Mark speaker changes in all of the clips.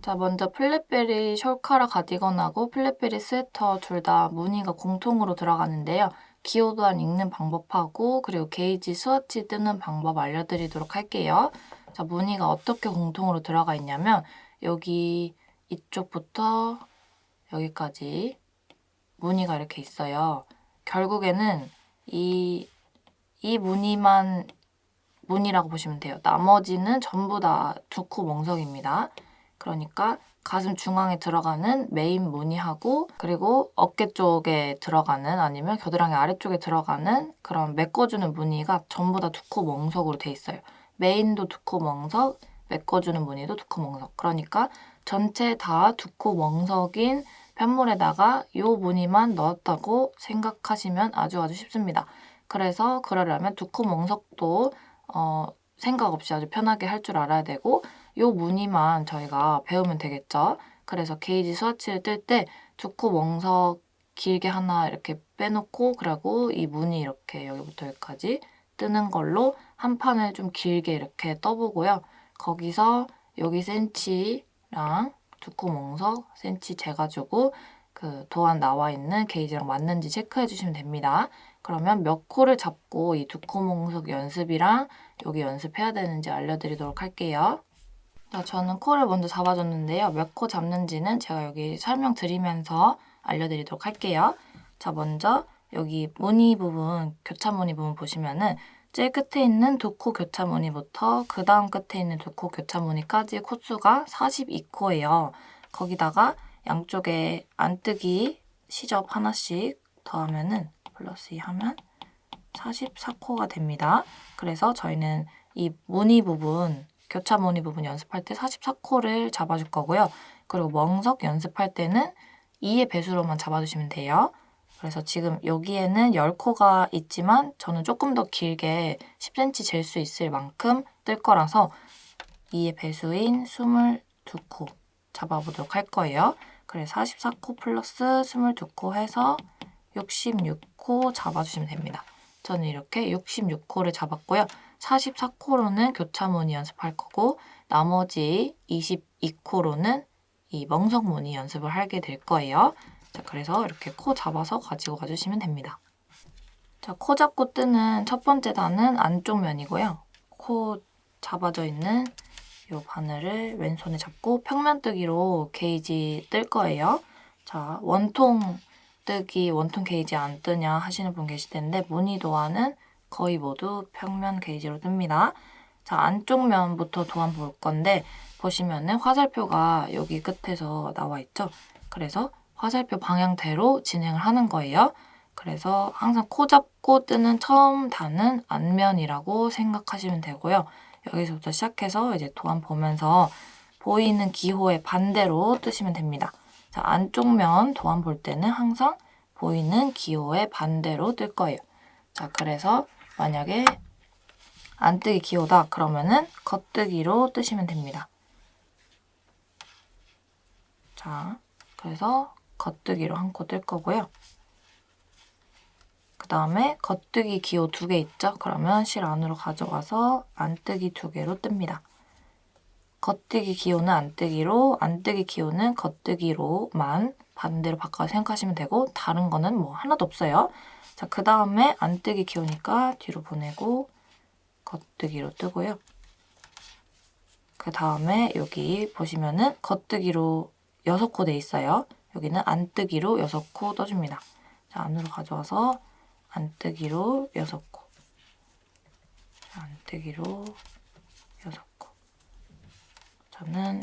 Speaker 1: 자, 먼저 플랫베리 숄카라 가디건하고 플랫베리 스웨터 둘 다 무늬가 공통으로 들어가는데요. 기호도안 읽는 방법하고 그리고 게이지 스와치 뜨는 방법 알려드리도록 할게요. 자, 무늬가 어떻게 공통으로 들어가 있냐면 여기 이쪽부터 여기까지 무늬가 이렇게 있어요. 결국에는 이 무늬만 무늬라고 보시면 돼요. 나머지는 전부 다 두코 멍석입니다. 그러니까 가슴 중앙에 들어가는 메인 무늬하고 그리고 어깨 쪽에 들어가는 아니면 겨드랑이 아래쪽에 들어가는 그런 메꿔주는 무늬가 전부 다 두코 멍석으로 돼 있어요. 메인도 두코 멍석, 메꿔주는 무늬도 두코 멍석. 그러니까 전체 다 두코 멍석인 편물에다가 이 무늬만 넣었다고 생각하시면 아주 쉽습니다. 그래서 그러려면 두코 멍석도 생각 없이 아주 편하게 할 줄 알아야 되고 요 무늬만 저희가 배우면 되겠죠. 그래서 게이지 스와치를 뜰 때 두코 멍석 길게 하나 이렇게 빼놓고 그리고 이 무늬 이렇게 여기부터 여기까지 뜨는 걸로 한 판을 좀 길게 이렇게 떠보고요. 거기서 여기 센치랑 두코 멍석 센치 재가지고 그 도안 나와 있는 게이지랑 맞는지 체크해 주시면 됩니다. 그러면 몇 코를 잡고 이 두코 멍석 연습이랑 여기 연습해야 되는지 알려드리도록 할게요. 자, 저는 코를 먼저 잡아줬는데요. 몇 코 잡는지는 제가 여기 설명드리면서 알려드리도록 할게요. 자, 먼저 여기 무늬 부분, 교차 무늬 부분 보시면은 제일 끝에 있는 두 코 교차 무늬부터 그 다음 끝에 있는 두 코 교차 무늬까지 코수가 42코예요. 거기다가 양쪽에 안뜨기 시접 하나씩 더하면은 플러스 2 하면 44코가 됩니다. 그래서 저희는 이 무늬 부분, 교차 무늬 부분 연습할 때 44코를 잡아줄 거고요. 그리고 멍석 연습할 때는 2의 배수로만 잡아주시면 돼요. 그래서 지금 여기에는 10코가 있지만 저는 조금 더 길게 10cm 잴 수 있을 만큼 뜰 거라서 2의 배수인 22코 잡아보도록 할 거예요. 그래서 44코 플러스 22코 해서 66코 잡아주시면 됩니다. 저는 이렇게 66코를 잡았고요. 44코로는 교차 무늬 연습할 거고 나머지 22코로는 이 멍석 무늬 연습을 하게 될 거예요. 자, 그래서 이렇게 코 잡아서 가지고 가주시면 됩니다. 자, 코 잡고 뜨는 첫 번째 단은 안쪽 면이고요. 코 잡아져 있는 이 바늘을 왼손에 잡고 평면 뜨기로 게이지 뜰 거예요. 자, 원통 뜨기, 원통 게이지 안 뜨냐 하시는 분 계실 텐데 무늬 도안은 거의 모두 평면 게이지로 뜹니다. 자, 안쪽 면부터 도안 볼 건데 보시면은 화살표가 여기 끝에서 나와 있죠. 그래서 화살표 방향대로 진행을 하는 거예요. 그래서 항상 코 잡고 뜨는 처음 단은 안면이라고 생각하시면 되고요. 여기서부터 시작해서 이제 도안 보면서 보이는 기호의 반대로 뜨시면 됩니다. 자, 안쪽 면 도안 볼 때는 항상 보이는 기호의 반대로 뜰 거예요. 자, 그래서 만약에 안뜨기 기호다 그러면은 겉뜨기로 뜨시면 됩니다. 자, 그래서 겉뜨기로 한 코 뜰 거고요. 그 다음에 겉뜨기 기호 2개 있죠? 그러면 실 안으로 가져와서 안뜨기 2개로 뜹니다. 겉뜨기 기호는 안뜨기로, 안뜨기 기호는 겉뜨기로만 반대로 바꿔서 생각하시면 되고 다른 거는 뭐 하나도 없어요. 자, 그 다음에 안뜨기 기호니까 뒤로 보내고 겉뜨기로 뜨고요. 그 다음에 여기 보시면은 겉뜨기로 6코 돼 있어요. 여기는 안뜨기로 6코 떠줍니다. 자, 안으로 가져와서 안뜨기로 6코. 안뜨기로 6코. 저는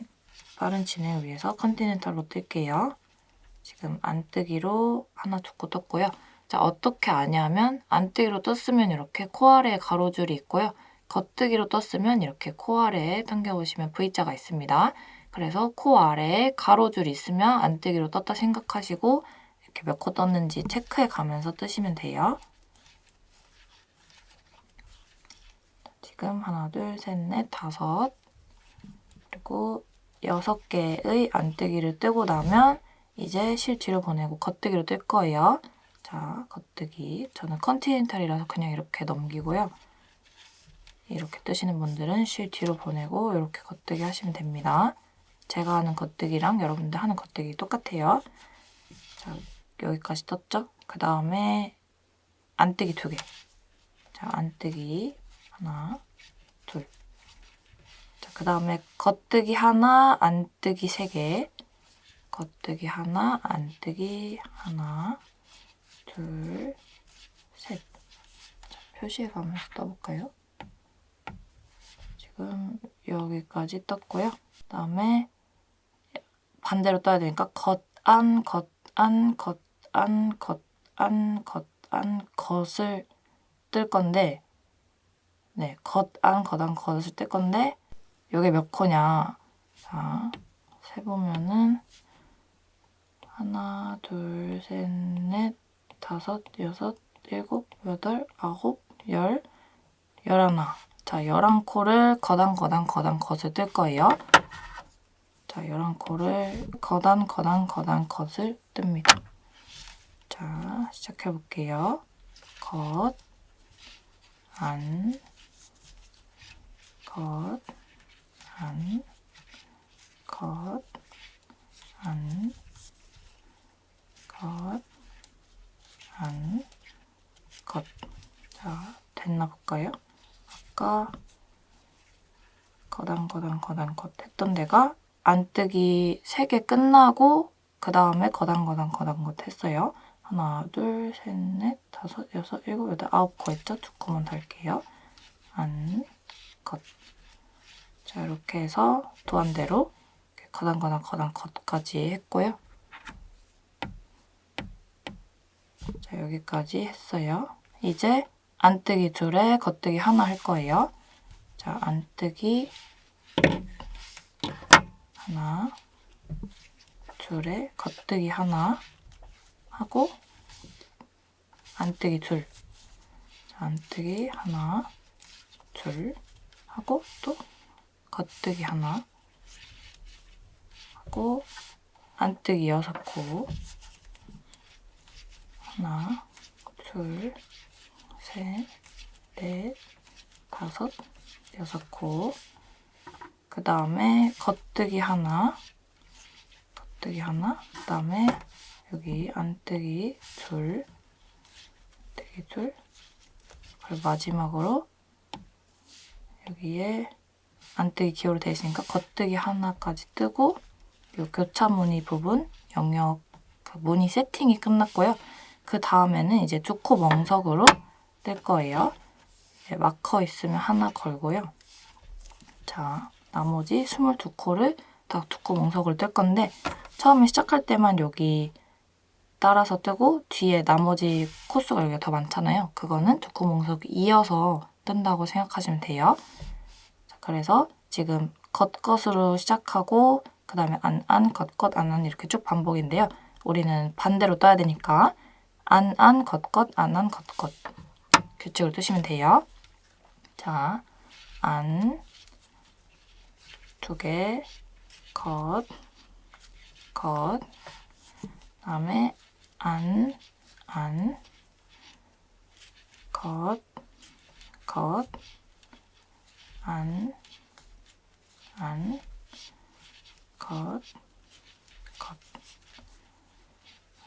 Speaker 1: 빠른 진행을 위해서 컨티넨탈로 뜰게요. 지금 안뜨기로 하나, 2코 떴고요. 자, 어떻게 아냐면 안뜨기로 떴으면 이렇게 코 아래에 가로줄이 있고요. 겉뜨기로 떴으면 이렇게 코 아래에 당겨보시면 V자가 있습니다. 그래서 코 아래에 가로줄이 있으면 안뜨기로 떴다 생각하시고 이렇게 몇 코 떴는지 체크해 가면서 뜨시면 돼요. 지금 하나, 둘, 셋, 넷, 5 그리고 6개의 안뜨기를 뜨고 나면 이제 실 뒤로 보내고 겉뜨기로 뜰 거예요. 자, 겉뜨기. 저는 컨티넨탈이라서 그냥 이렇게 넘기고요. 이렇게 뜨시는 분들은 실 뒤로 보내고 이렇게 겉뜨기 하시면 됩니다. 제가 하는 겉뜨기랑 여러분들 하는 겉뜨기 똑같아요. 자, 여기까지 떴죠? 그 다음에 안뜨기 2개. 자, 안뜨기 하나, 둘. 자, 그 다음에 겉뜨기 하나, 안뜨기 3개. 겉뜨기 하나, 안뜨기 하나, 둘, 셋. 자, 표시해 가면서 떠볼까요? 지금 여기까지 떴고요. 그 다음에 반대로 떠야 되니까 겉안, 겉안, 겉안, 겉안, 겉안, 겉을 뜰 건데, 네, 겉안, 겉안, 겉을 뜰 건데, 이게 몇 코냐? 자, 세보면은 하나, 둘, 셋, 넷, 다섯, 여섯, 일곱, 여덟, 아홉, 열, 열하나. 자, 11코를 거단, 거단, 거단, 겉을 뜰 거예요. 자, 11코를 거단, 거단, 거단, 겉을 뜹니다. 자, 시작해볼게요. 겉, 안, 겉, 안, 겉, 안, 겉, 안, 겉. 자, 됐나 볼까요? 아까 거단, 거단, 거단, 겉 했던 데가 안뜨기 3개 끝나고 그 다음에 거단, 거단, 거단, 겉 했어요. 하나, 둘, 셋, 넷, 다섯, 여섯, 일곱, 여덟, 9코 했죠? 2코만 달게요. 안, 겉. 자, 이렇게 해서 도안대로 거단, 거단, 거단, 겉까지 했고요. 자, 여기까지 했어요. 이제 안뜨기 2에 겉뜨기 하나 할 거예요. 자, 안뜨기 하나, 2에 겉뜨기 하나 하고 안뜨기 2. 자, 안뜨기 하나, 2 하고 또 겉뜨기 하나 하고 안뜨기 6코 하나, 둘, 셋, 넷, 다섯, 6코. 그 다음에 겉뜨기 하나, 겉뜨기 하나, 그 다음에 여기 안뜨기 2, 안뜨기 2, 그리고 마지막으로 여기에 안뜨기 기호로 되어 있으니까 겉뜨기 하나까지 뜨고 이 교차 무늬 부분 영역 그 무늬 세팅이 끝났고요. 그 다음에는 이제 2코 멍석으로 뜰 거예요. 마커 있으면 하나 걸고요. 자, 나머지 22코를 다 2코 멍석으로 뜰 건데 처음에 시작할 때만 여기 따라서 뜨고 뒤에 나머지 코수가 여기가 더 많잖아요. 그거는 2코 멍석이 이어서 뜬다고 생각하시면 돼요. 자, 그래서 지금 겉것으로 시작하고 그 다음에 안, 겉, 안 이렇게 쭉 반복인데요. 우리는 반대로 떠야 되니까 안, 겉, 안, 겉 규칙으로 뜨시면 돼요. 자, 안, 2개, 겉, 다음에 안, 겉, 안, 겉,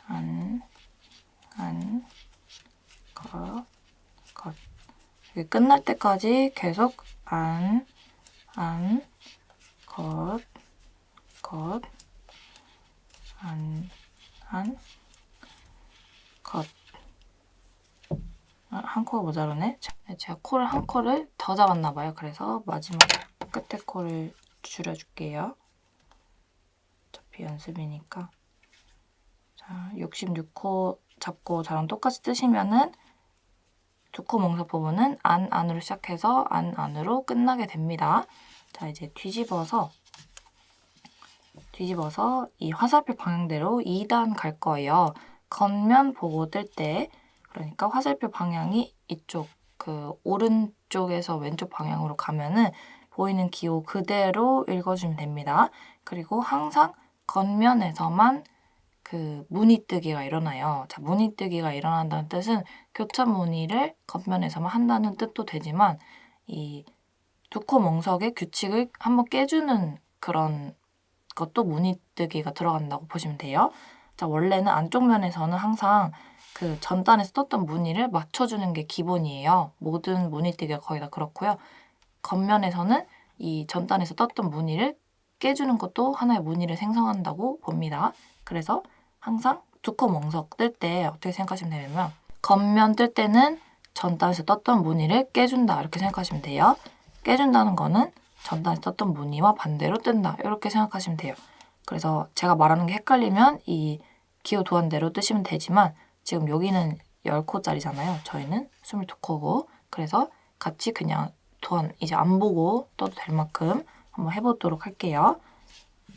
Speaker 1: 안, 겉. 여기 끝날 때까지 계속 안, 겉, 안, 겉. 한 코가 모자라네. 제가 코를 한 코를 더 잡았나 봐요. 그래서 마지막 끝에 코를 줄여줄게요. 어차피 연습이니까. 자, 66코 잡고 저랑 똑같이 뜨시면은 2코 멍석 부분은 안으로 시작해서 안으로 끝나게 됩니다. 자, 이제 뒤집어서 이 화살표 방향대로 2단 갈 거예요. 겉면 보고 뜰 때, 그러니까 화살표 방향이 이쪽 그 오른쪽에서 왼쪽 방향으로 가면은 보이는 기호 그대로 읽어주면 됩니다. 그리고 항상 겉면에서만 그 무늬뜨기가 일어나요. 자, 무늬뜨기가 일어난다는 뜻은 교차 무늬를 겉면에서만 한다는 뜻도 되지만 이 2코 멍석의 규칙을 한번 깨주는 그런 것도 무늬뜨기가 들어간다고 보시면 돼요. 자, 원래는 안쪽 면에서는 항상 그 전단에서 떴던 무늬를 맞춰주는 게 기본이에요. 모든 무늬뜨기가 거의 다 그렇고요. 겉면에서는 이 전단에서 떴던 무늬를 깨주는 것도 하나의 무늬를 생성한다고 봅니다. 그래서 항상 두 코 멍석 뜰 때 어떻게 생각하시면 되냐면 겉면 뜰 때는 전단에서 떴던 무늬를 깨준다 이렇게 생각하시면 돼요. 깨준다는 거는 전단에서 떴던 무늬와 반대로 뜬다 이렇게 생각하시면 돼요. 그래서 제가 말하는 게 헷갈리면 이 기호 도안대로 뜨시면 되지만 지금 여기는 10코짜리잖아요. 저희는 22코고 그래서 같이 그냥 도안 이제 안 보고 떠도 될 만큼 한번 해보도록 할게요.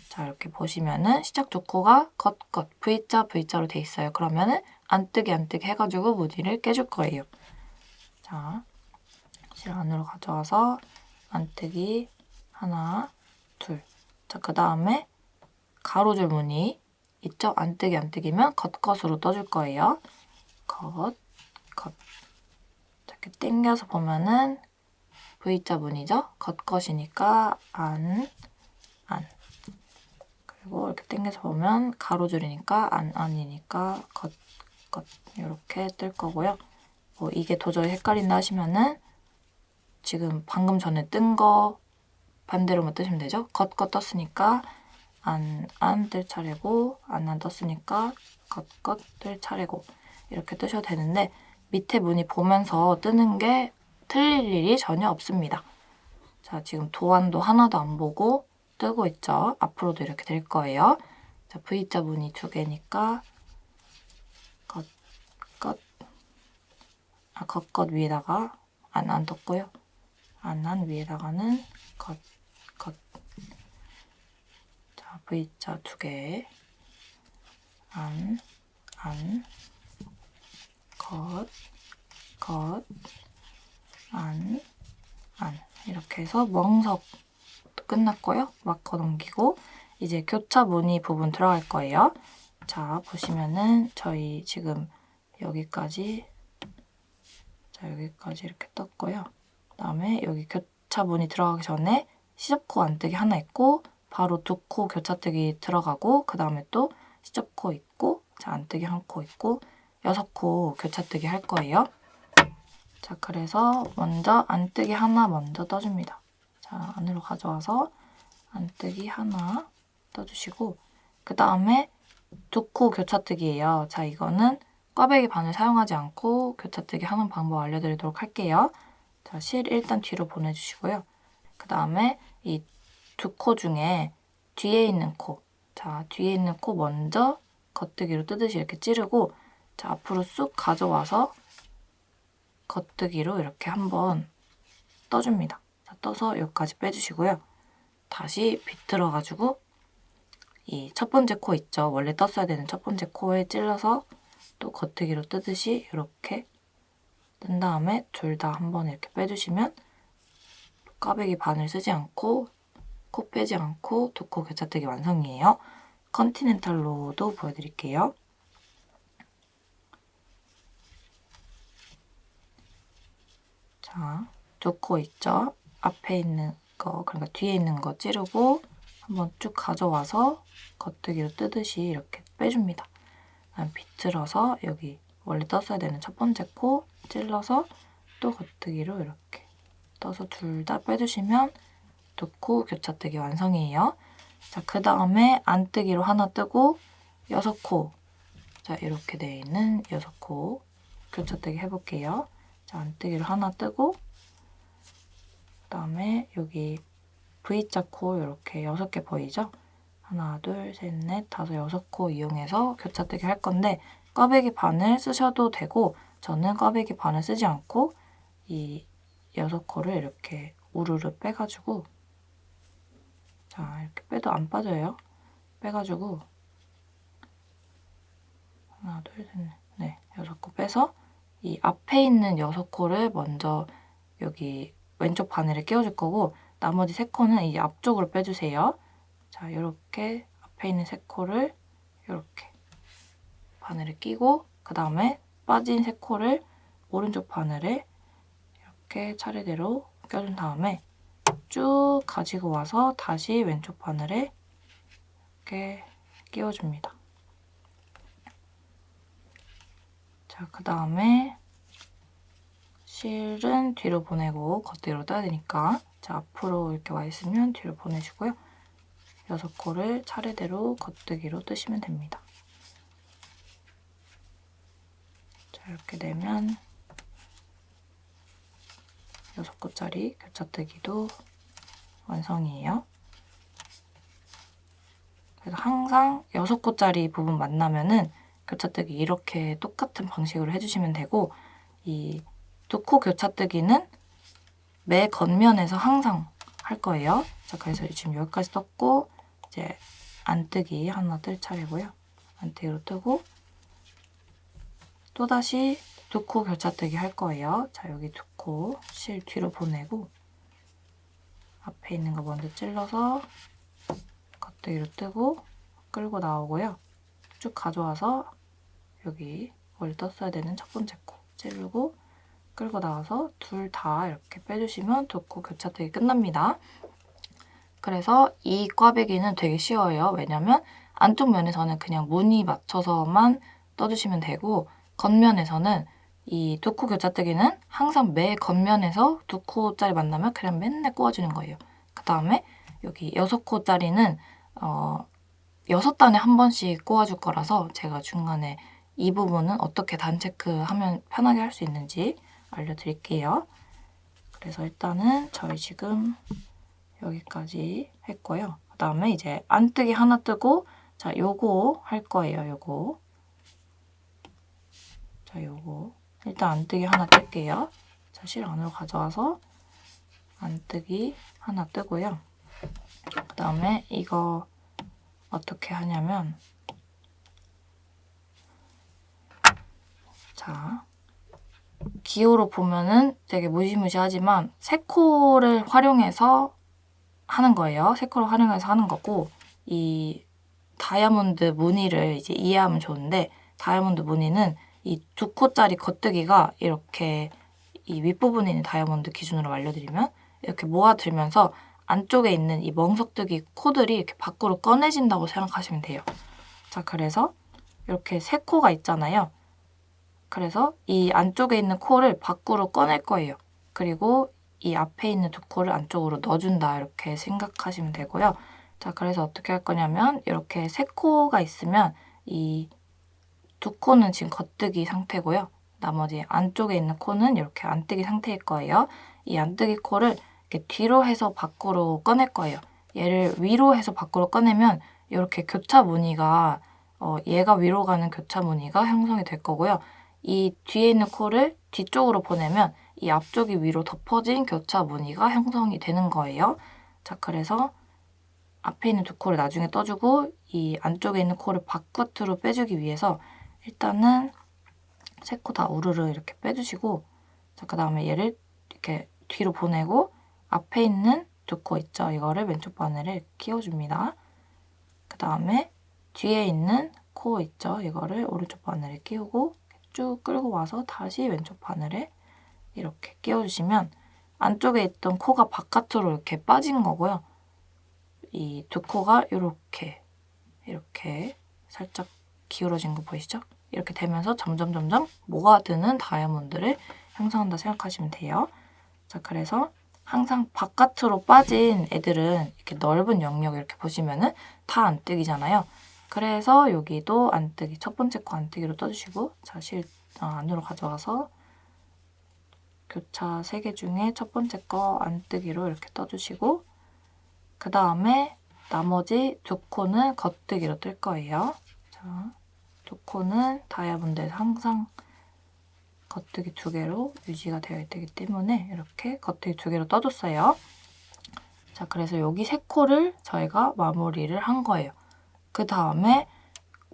Speaker 1: 자, 이렇게 보시면은 시작 두 코가 겉 V자 V자로 돼 있어요. 그러면은 안뜨기 해가지고 무늬를 깨줄 거예요. 자, 실 안으로 가져와서 안뜨기 하나, 둘. 자, 그 다음에 가로줄 무늬 있죠? 안뜨기면 겉으로 떠줄 거예요. 겉. 이렇게 당겨서 보면은 V자 무늬죠? 겉이니까 안. 그리고 이렇게 당겨서 보면 가로줄이니까 안이니까 겉 이렇게 뜰 거고요. 뭐 이게 도저히 헷갈린다 하시면은 지금 방금 전에 뜬 거 반대로만 뜨시면 되죠. 겉 떴으니까 안 뜰 차례고 안 떴으니까 겉 뜰 차례고 이렇게 뜨셔도 되는데 밑에 무늬 보면서 뜨는 게 틀릴 일이 전혀 없습니다. 자, 지금 도안도 하나도 안 보고 뜨고 있죠. 앞으로도 이렇게 될 거예요. 자, V자 무늬 두 개니까 겉 위에다가 안 떴고요. 안 위에다가는 겉. 자, V자 두 개. 겉, 안. 이렇게 해서 멍석 끝났고요. 마커 넘기고 이제 교차 무늬 부분 들어갈 거예요. 자, 보시면은 저희 지금 여기까지 이렇게 떴고요. 그다음에 여기 교차 무늬 들어가기 전에 시접코 안뜨기 하나 있고 바로 두 코 교차뜨기 들어가고 그 다음에 또 시접코 있고 자, 안뜨기 한 코 있고 6코 교차뜨기 할 거예요. 자, 그래서 먼저 안뜨기 하나 먼저 떠줍니다. 자, 안으로 가져와서 안뜨기 하나 떠주시고 그 다음에 두 코 교차뜨기예요. 자, 이거는 꽈배기 바늘 사용하지 않고 교차뜨기 하는 방법 알려드리도록 할게요. 자, 실 일단 뒤로 보내주시고요. 그 다음에 이 두 코 중에 뒤에 있는 코, 자, 뒤에 있는 코 먼저 겉뜨기로 뜨듯이 이렇게 찌르고 자, 앞으로 쑥 가져와서 겉뜨기로 이렇게 한번 떠줍니다. 자, 떠서 여기까지 빼주시고요. 다시 비틀어가지고 이 첫 번째 코 있죠? 원래 떴어야 되는 첫 번째 코에 찔러서 또 겉뜨기로 뜨듯이 이렇게 뜬 다음에 둘 다 한번 이렇게 빼주시면 꽈배기 바늘 쓰지 않고 코 빼지 않고 두 코 교차뜨기 완성이에요. 컨티넨탈로도 보여드릴게요. 자, 두 코 있죠? 앞에 있는 거, 그러니까 뒤에 있는 거 찌르고 한번 쭉 가져와서 겉뜨기로 뜨듯이 이렇게 빼줍니다. 비틀어서 여기 원래 떴어야 되는 첫 번째 코 찔러서 또 겉뜨기로 이렇게 떠서 둘 다 빼주시면 두 코 교차뜨기 완성이에요. 자, 그 다음에 안뜨기로 하나 뜨고 6코. 자, 이렇게 되어 있는 6코 교차뜨기 해볼게요. 자, 안뜨기로 하나 뜨고 그 다음에 여기 V자 코 이렇게 6개 보이죠? 하나, 둘, 셋, 넷, 다섯, 6코 이용해서 교차뜨기 할 건데 꽈배기 바늘 쓰셔도 되고 저는 꽈배기 바늘 쓰지 않고 이 6코를 이렇게 우르르 빼가지고 자, 이렇게 빼도 안 빠져요. 빼가지고 하나, 둘, 셋, 넷, 6코 빼서 이 앞에 있는 6코를 먼저 여기 왼쪽 바늘에 끼워줄 거고 나머지 3코는 이 앞쪽으로 빼주세요. 자, 이렇게 앞에 있는 3코를 이렇게 바늘에 끼고 그 다음에 빠진 3코를 오른쪽 바늘에 이렇게 차례대로 껴준 다음에 쭉 가지고 와서 다시 왼쪽 바늘에 이렇게 끼워줍니다. 자, 그 다음에 실은 뒤로 보내고 겉뒤로 떠야 되니까 자, 앞으로 이렇게 와 있으면 뒤로 보내주고요. 6코를 차례대로 겉뜨기로 뜨시면 됩니다. 자, 이렇게 되면 6코짜리 교차뜨기도 완성이에요. 그래서 항상 6코짜리 부분 만나면은 교차뜨기 이렇게 똑같은 방식으로 해주시면 되고, 이 2코 교차뜨기는 매 겉면에서 항상 할 거예요. 자, 그래서 지금 여기까지 떴고, 이제 안뜨기 하나 뜰 차례고요. 안뜨기로 뜨고, 또다시 2코 교차뜨기 할 거예요. 자, 여기 2코 실 뒤로 보내고, 앞에 있는 거 먼저 찔러서 겉뜨기로 뜨고, 끌고 나오고요. 쭉 가져와서 여기 원래 떴어야 되는 첫 번째 코 찌르고 끌고 나와서 둘 다 이렇게 빼주시면 2코 교차뜨기 끝납니다. 그래서 이 꽈배기는 되게 쉬워요. 왜냐면 안쪽 면에서는 그냥 무늬 맞춰서만 떠주시면 되고, 겉면에서는 이 2코 교차뜨기는 항상 매 겉면에서 2코짜리 만나면 그냥 맨날 꼬아주는 거예요. 그 다음에 여기 6코짜리는 6단에 한 번씩 꼬아줄 거라서 제가 중간에 이 부분은 어떻게 단 체크하면 편하게 할 수 있는지 알려드릴게요. 그래서 일단은 저희 지금 여기까지 했고요. 그 다음에 이제 안뜨기 하나 뜨고, 자, 요거 할 거예요. 요거. 자, 요거. 일단 안뜨기 하나 뜰게요. 자, 실 안으로 가져와서 안뜨기 하나 뜨고요. 그 다음에 이거 어떻게 하냐면, 자, 기호로 보면은 되게 무시무시하지만 3코를 활용해서 하는 거예요. 3코를 활용해서 하는 거고, 이 다이아몬드 무늬를 이제 이해하면 좋은데, 다이아몬드 무늬는 이 2코짜리 겉뜨기가 이렇게 이 윗부분에 있는 다이아몬드 기준으로 알려드리면 이렇게 모아들면서 안쪽에 있는 이 멍석뜨기 코들이 이렇게 밖으로 꺼내진다고 생각하시면 돼요. 자, 그래서 이렇게 3코가 있잖아요. 그래서 이 안쪽에 있는 코를 밖으로 꺼낼 거예요. 그리고 이 앞에 있는 2코를 안쪽으로 넣어준다 이렇게 생각하시면 되고요. 자, 그래서 어떻게 할 거냐면 이렇게 3코가 있으면 이 2코는 지금 겉뜨기 상태고요. 나머지 안쪽에 있는 코는 이렇게 안뜨기 상태일 거예요. 이 안뜨기 코를 이렇게 뒤로 해서 밖으로 꺼낼 거예요. 얘를 위로 해서 밖으로 꺼내면 이렇게 교차 무늬가 얘가 위로 가는 교차 무늬가 형성이 될 거고요. 이 뒤에 있는 코를 뒤쪽으로 보내면 이 앞쪽이 위로 덮어진 교차 무늬가 형성이 되는 거예요. 자, 그래서 앞에 있는 2코를 나중에 떠주고 이 안쪽에 있는 코를 바깥으로 빼주기 위해서 일단은 3코 다 우르르 이렇게 빼주시고, 자, 그 다음에 얘를 이렇게 뒤로 보내고 앞에 있는 2코 있죠? 이거를 왼쪽 바늘에 끼워줍니다. 그 다음에 뒤에 있는 코 있죠? 이거를 오른쪽 바늘에 끼우고 쭉 끌고 와서 다시 왼쪽 바늘에 이렇게 끼워주시면 안쪽에 있던 코가 바깥으로 이렇게 빠진 거고요. 이 2코가 이렇게 살짝 기울어진 거 보이시죠? 이렇게 되면서 점점 모아드는 다이아몬드를 형성한다 생각하시면 돼요. 자, 그래서 항상 바깥으로 빠진 애들은 이렇게 넓은 영역 이렇게 보시면은 다 안뜨기잖아요. 그래서 여기도 안뜨기, 첫 번째 코 안뜨기로 떠주시고, 자, 실 안으로 가져와서 교차 3개 중에 첫 번째 거 안뜨기로 이렇게 떠주시고, 그 다음에 나머지 2코는 겉뜨기로 뜰 거예요. 자, 2코는 다이아몬드에서 항상 겉뜨기 2개로 유지가 되어 있기 때문에 이렇게 겉뜨기 2개로 떠줬어요. 자, 그래서 여기 3코를 저희가 마무리를 한 거예요. 그 다음에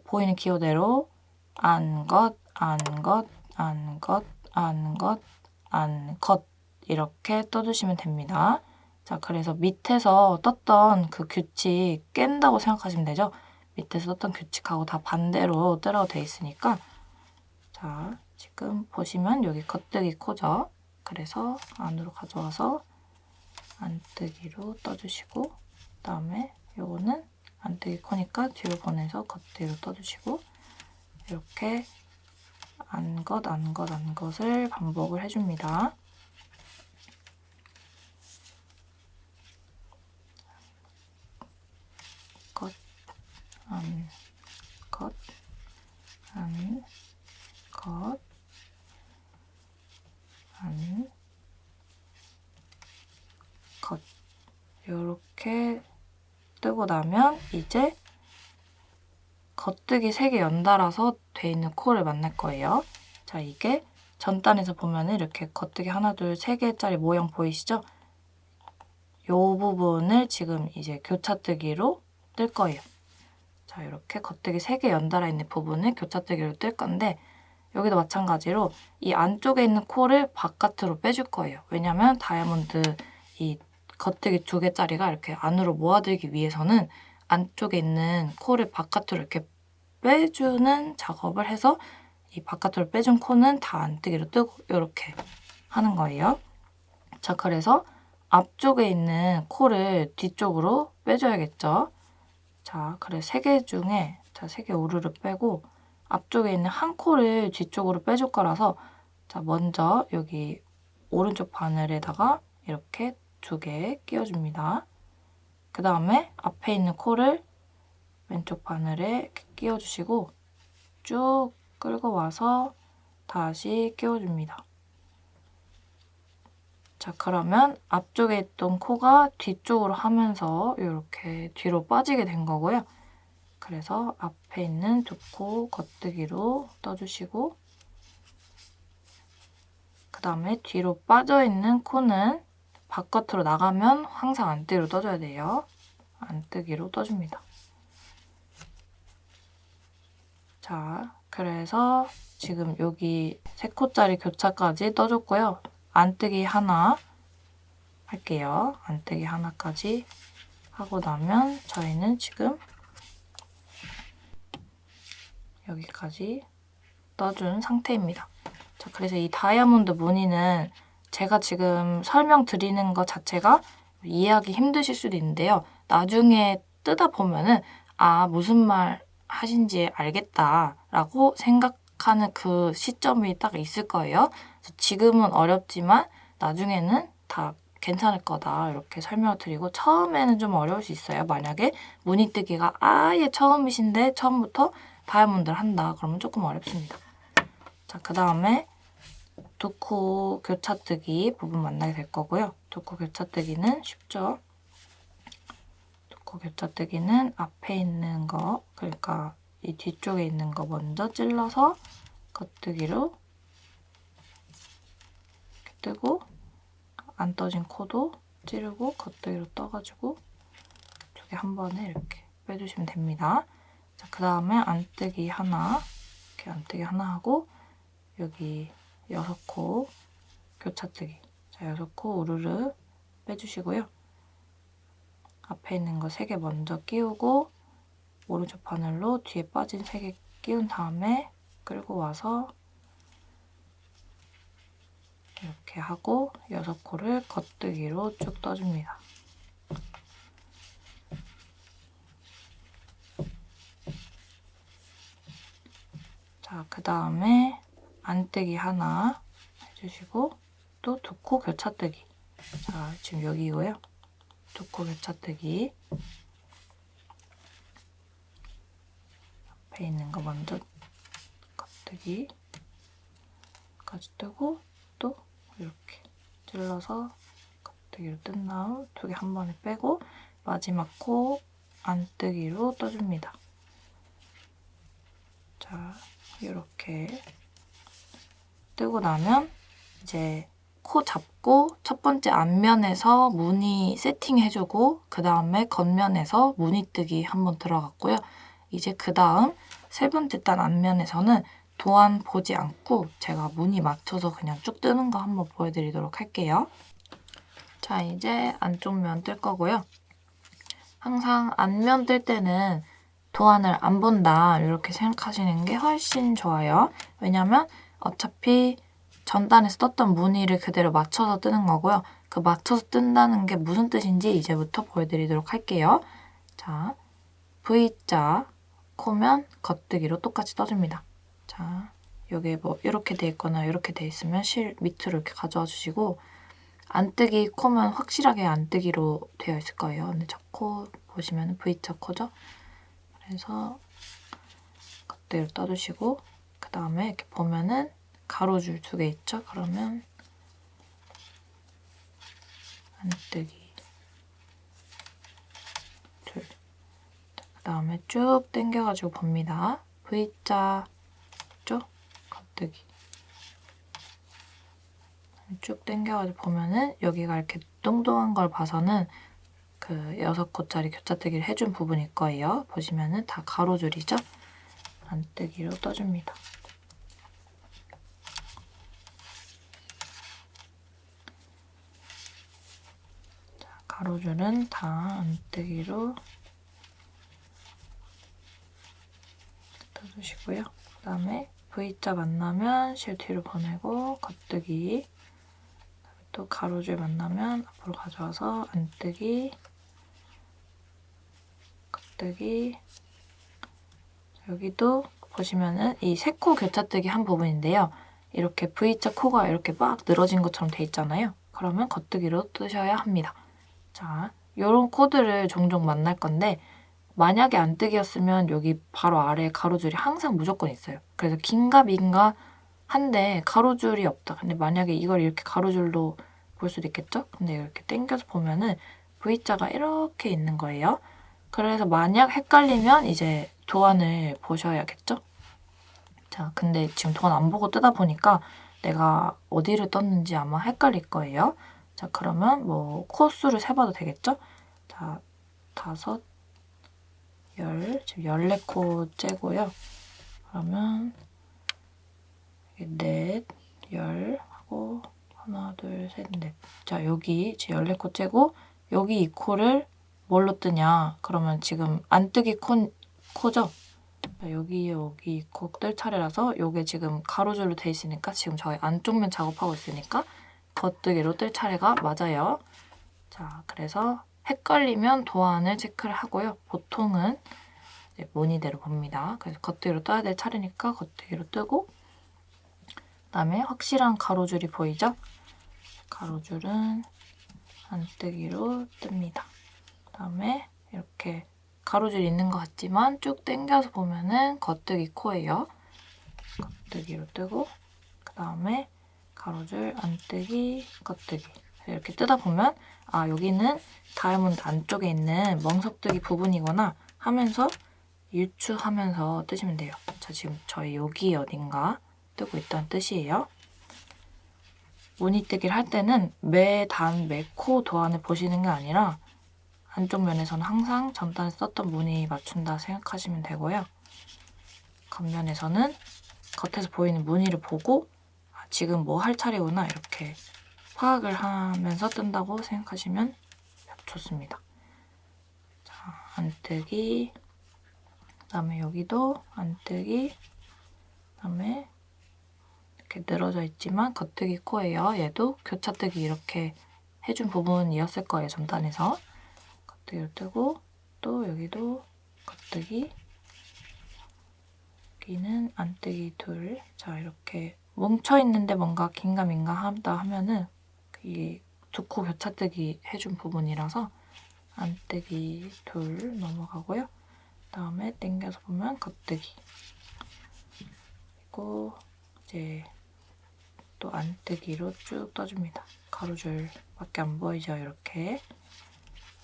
Speaker 1: 보이는 기호대로 안겉, 안겉, 안겉, 안겉, 안겉 이렇게 떠주시면 됩니다. 자, 그래서 밑에서 떴던 그 규칙 깬다고 생각하시면 되죠. 밑에서 떴던 규칙하고 다 반대로 뜨라고 돼 있으니까, 자, 지금 보시면 여기 겉뜨기 코죠. 그래서 안으로 가져와서 안뜨기로 떠주시고, 그 다음에 요거는 안뜨기 코니까 뒤로 보내서 겉뒤로 떠주시고 이렇게 안 것을 반복을 해줍니다. 것, 안, 것, 안, 것, 안, 것. 이렇게 뜨고 나면 이제 겉뜨기 3개 연달아서 돼 있는 코를 만날 거예요. 자, 이게 전단에서 보면 이렇게 겉뜨기 하나, 둘, 3개짜리 모양 보이시죠? 이 부분을 지금 이제 교차뜨기로 뜰 거예요. 자, 이렇게 겉뜨기 3개 연달아 있는 부분을 교차뜨기로 뜰 건데 여기도 마찬가지로 이 안쪽에 있는 코를 바깥으로 빼줄 거예요. 왜냐면 다이아몬드 이 겉뜨기 2개짜리가 이렇게 안으로 모아들기 위해서는 안쪽에 있는 코를 바깥으로 이렇게 빼주는 작업을 해서 이 바깥으로 빼준 코는 다 안뜨기로 뜨고 이렇게 하는 거예요. 자, 그래서 앞쪽에 있는 코를 뒤쪽으로 빼줘야겠죠. 자, 그래 3개 중에 3개 우르르 빼고 앞쪽에 있는 한 코를 뒤쪽으로 빼줄 거라서 자, 먼저 여기 오른쪽 바늘에다가 이렇게 2개 끼워줍니다. 그 다음에 앞에 있는 코를 왼쪽 바늘에 이렇게 끼워주시고 쭉 끌고 와서 다시 끼워줍니다. 자, 그러면 앞쪽에 있던 코가 뒤쪽으로 하면서 이렇게 뒤로 빠지게 된 거고요. 그래서 앞에 있는 2코 겉뜨기로 떠주시고 그 다음에 뒤로 빠져있는 코는 바깥으로 나가면 항상 안뜨기로 떠줘야 돼요. 안뜨기로 떠줍니다. 자, 그래서 지금 여기 3코짜리 교차까지 떠줬고요. 안뜨기 하나 할게요. 안뜨기 하나까지 하고 나면 저희는 지금 여기까지 떠준 상태입니다. 자, 그래서 이 다이아몬드 무늬는 제가 지금 설명드리는 것 자체가 이해하기 힘드실 수도 있는데요. 나중에 뜨다 보면은 아, 무슨 말 하신지 알겠다라고 생각하는 그 시점이 딱 있을 거예요. 그래서 지금은 어렵지만 나중에는 다 괜찮을 거다 이렇게 설명을 드리고 처음에는 좀 어려울 수 있어요. 만약에 무늬 뜨기가 아예 처음이신데 처음부터 다이아몬드를 한다 그러면 조금 어렵습니다. 자, 그 다음에 2코 교차뜨기 부분 만나게 될 거고요. 2코 교차뜨기는 쉽죠? 2코 교차뜨기는 앞에 있는 거, 그러니까 이 뒤쪽에 있는 거 먼저 찔러서 겉뜨기로 이렇게 뜨고 안 떠진 코도 찌르고 겉뜨기로 떠가지고 이쪽에 한 번에 이렇게 빼주시면 됩니다. 자, 그 다음에 안뜨기 하나, 이렇게 안뜨기 하나 하고 여기 6코 교차뜨기. 자, 6코 우르르 빼주시고요. 앞에 있는 거 3개 먼저 끼우고 오른쪽 바늘로 뒤에 빠진 3개 끼운 다음에 끌고 와서 이렇게 하고 6코를 겉뜨기로 쭉 떠줍니다. 자, 그 다음에 안뜨기 하나 해주시고 또 2코 교차뜨기. 자, 지금 여기고요. 2코 교차뜨기. 앞에 있는 거 먼저 겉뜨기까지 뜨고 또 이렇게 찔러서 겉뜨기로 뜬 다음 2개 한 번에 빼고 마지막 코 안뜨기로 떠줍니다. 자, 이렇게 뜨고 나면 이제 코 잡고 첫 번째 앞면에서 무늬 세팅해주고 그 다음에 겉면에서 무늬 뜨기 한번 들어갔고요. 이제 그 다음 세 번째 단 앞면에서는 도안 보지 않고 제가 무늬 맞춰서 그냥 쭉 뜨는 거 한번 보여드리도록 할게요. 자, 이제 안쪽 면 뜰 거고요. 항상 앞면 뜰 때는 도안을 안 본다 이렇게 생각하시는 게 훨씬 좋아요. 왜냐면 어차피 전단에서 떴던 무늬를 그대로 맞춰서 뜨는 거고요. 그 맞춰서 뜬다는 게 무슨 뜻인지 이제부터 보여드리도록 할게요. 자, V자 코면 겉뜨기로 똑같이 떠줍니다. 자, 여기 뭐 이렇게 돼 있거나 이렇게 돼 있으면 실 밑으로 이렇게 가져와 주시고 안뜨기 코면 확실하게 안뜨기로 되어 있을 거예요. 근데 저 코 보시면 V자 코죠? 그래서 겉뜨기로 떠주시고 그 다음에 이렇게 보면은 가로줄 2개 있죠? 그러면 안뜨기 둘. 그 다음에 쭉 당겨가지고 봅니다. V자 쪽 겉뜨기 쭉 당겨가지고 보면은 여기가 이렇게 동동한 걸 봐서는 그 6코짜리 교차뜨기를 해준 부분일 거예요. 보시면은 다 가로줄이죠? 안뜨기로 떠줍니다. 자, 가로줄은 다 안뜨기로 떠주시고요. 그 다음에 V자 만나면 실 뒤로 보내고 겉뜨기 또 가로줄 만나면 앞으로 가져와서 안뜨기 겉뜨기 여기도 보시면은 이 세 코 교차뜨기 한 부분인데요. 이렇게 V자 코가 이렇게 막 늘어진 것처럼 돼 있잖아요. 그러면 겉뜨기로 뜨셔야 합니다. 자, 이런 코드를 종종 만날 건데 만약에 안뜨기였으면 여기 바로 아래에 가로줄이 항상 무조건 있어요. 그래서 긴가 민가 한데 가로줄이 없다. 근데 만약에 이걸 이렇게 가로줄로 볼 수도 있겠죠? 근데 이렇게 당겨서 보면은 V자가 이렇게 있는 거예요. 그래서 만약 헷갈리면 이제 도안을 보셔야겠죠? 자, 근데 지금 도안 안 보고 뜨다 보니까 내가 어디를 떴는지 아마 헷갈릴 거예요. 자, 그러면 뭐 코수를 세봐도 되겠죠? 자, 5, 10, 지금 14코 째고요. 그러면 4, 10 하고 하나, 둘, 셋, 넷. 자, 여기 지금 14코 째고 여기 이 코를 뭘로 뜨냐? 그러면 지금 안뜨기 코죠? 여기 이 코 뜰 차례라서 요게 지금 가로줄로 돼 있으니까 지금 저희 안쪽면 작업하고 있으니까 겉뜨기로 뜰 차례가 맞아요. 자, 그래서 헷갈리면 도안을 체크를 하고요. 보통은 이제 무늬대로 봅니다. 그래서 겉뜨기로 떠야 될 차례니까 겉뜨기로 뜨고 그다음에 확실한 가로줄이 보이죠? 가로줄은 안뜨기로 뜹니다. 그다음에 이렇게 가로줄 있는 것 같지만 쭉 당겨서 보면은 겉뜨기 코예요. 겉뜨기로 뜨고 그다음에 가로줄 안뜨기 겉뜨기 이렇게 뜨다 보면 아 여기는 다이아몬드 안쪽에 있는 멍석뜨기 부분이구나 하면서 유추하면서 뜨시면 돼요. 자 지금 저희 여기 어딘가 뜨고 있다는 뜻이에요. 무늬뜨기를 할 때는 매 단, 매 코 도안을 보시는 게 아니라 안쪽 면에서는 항상 전단에 썼던 무늬 맞춘다 생각하시면 되고요. 겉면에서는 겉에서 보이는 무늬를 보고 아, 지금 뭐 할 차례구나 이렇게 파악을 하면서 뜬다고 생각하시면 좋습니다. 자, 안뜨기 그다음에 여기도 안뜨기 그다음에 이렇게 늘어져 있지만 겉뜨기 코예요. 얘도 교차뜨기 이렇게 해준 부분이었을 거예요. 전단에서. 겉뜨기로 뜨고 또 여기도 겉뜨기 여기는 안뜨기 둘. 자 이렇게 뭉쳐있는데 뭔가 긴가민가 하다 하면은 이 두 코 교차뜨기 해준 부분이라서 안뜨기 둘 넘어가고요. 그다음에 당겨서 보면 겉뜨기 그리고 이제 또 안뜨기로 쭉 떠줍니다. 가로줄밖에 안 보이죠? 이렇게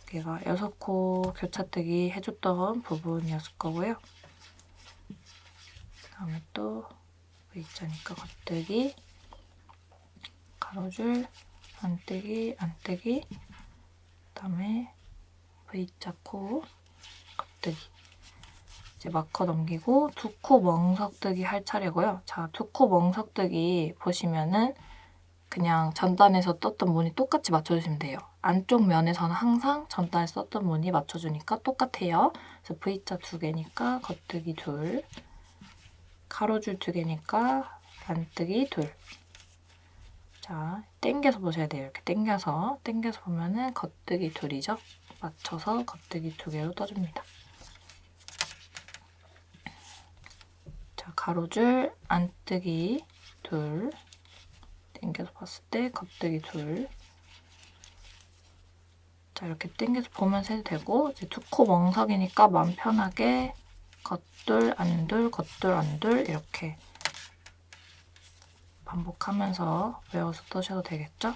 Speaker 1: 여기가 6코 교차뜨기 해줬던 부분이었을 거고요. 그다음에 또 V자니까 겉뜨기 가로줄 안뜨기 안뜨기 그다음에 V자 코 겉뜨기 이제 마커 넘기고 2코 멍석뜨기 할 차례고요. 자, 2코 멍석뜨기 보시면은 그냥 전단에서 떴던 무늬 똑같이 맞춰주시면 돼요. 안쪽 면에서는 항상 전단에서 썼던 무늬 맞춰주니까 똑같아요. 그래서 V자 2개니까 겉뜨기 둘 가로줄 2개니까 안뜨기 둘 자, 당겨서 보셔야 돼요. 이렇게 당겨서 보면은 겉뜨기 둘이죠. 맞춰서 겉뜨기 2개로 떠줍니다. 가로줄 안뜨기 둘, 당겨서 봤을 때 겉뜨기 둘. 자, 이렇게 당겨서 보면서 해도 되고, 이제 두 코 멍석이니까 마음 편하게 겉둘, 안둘, 겉둘, 안둘 이렇게 반복하면서 외워서 떠셔도 되겠죠?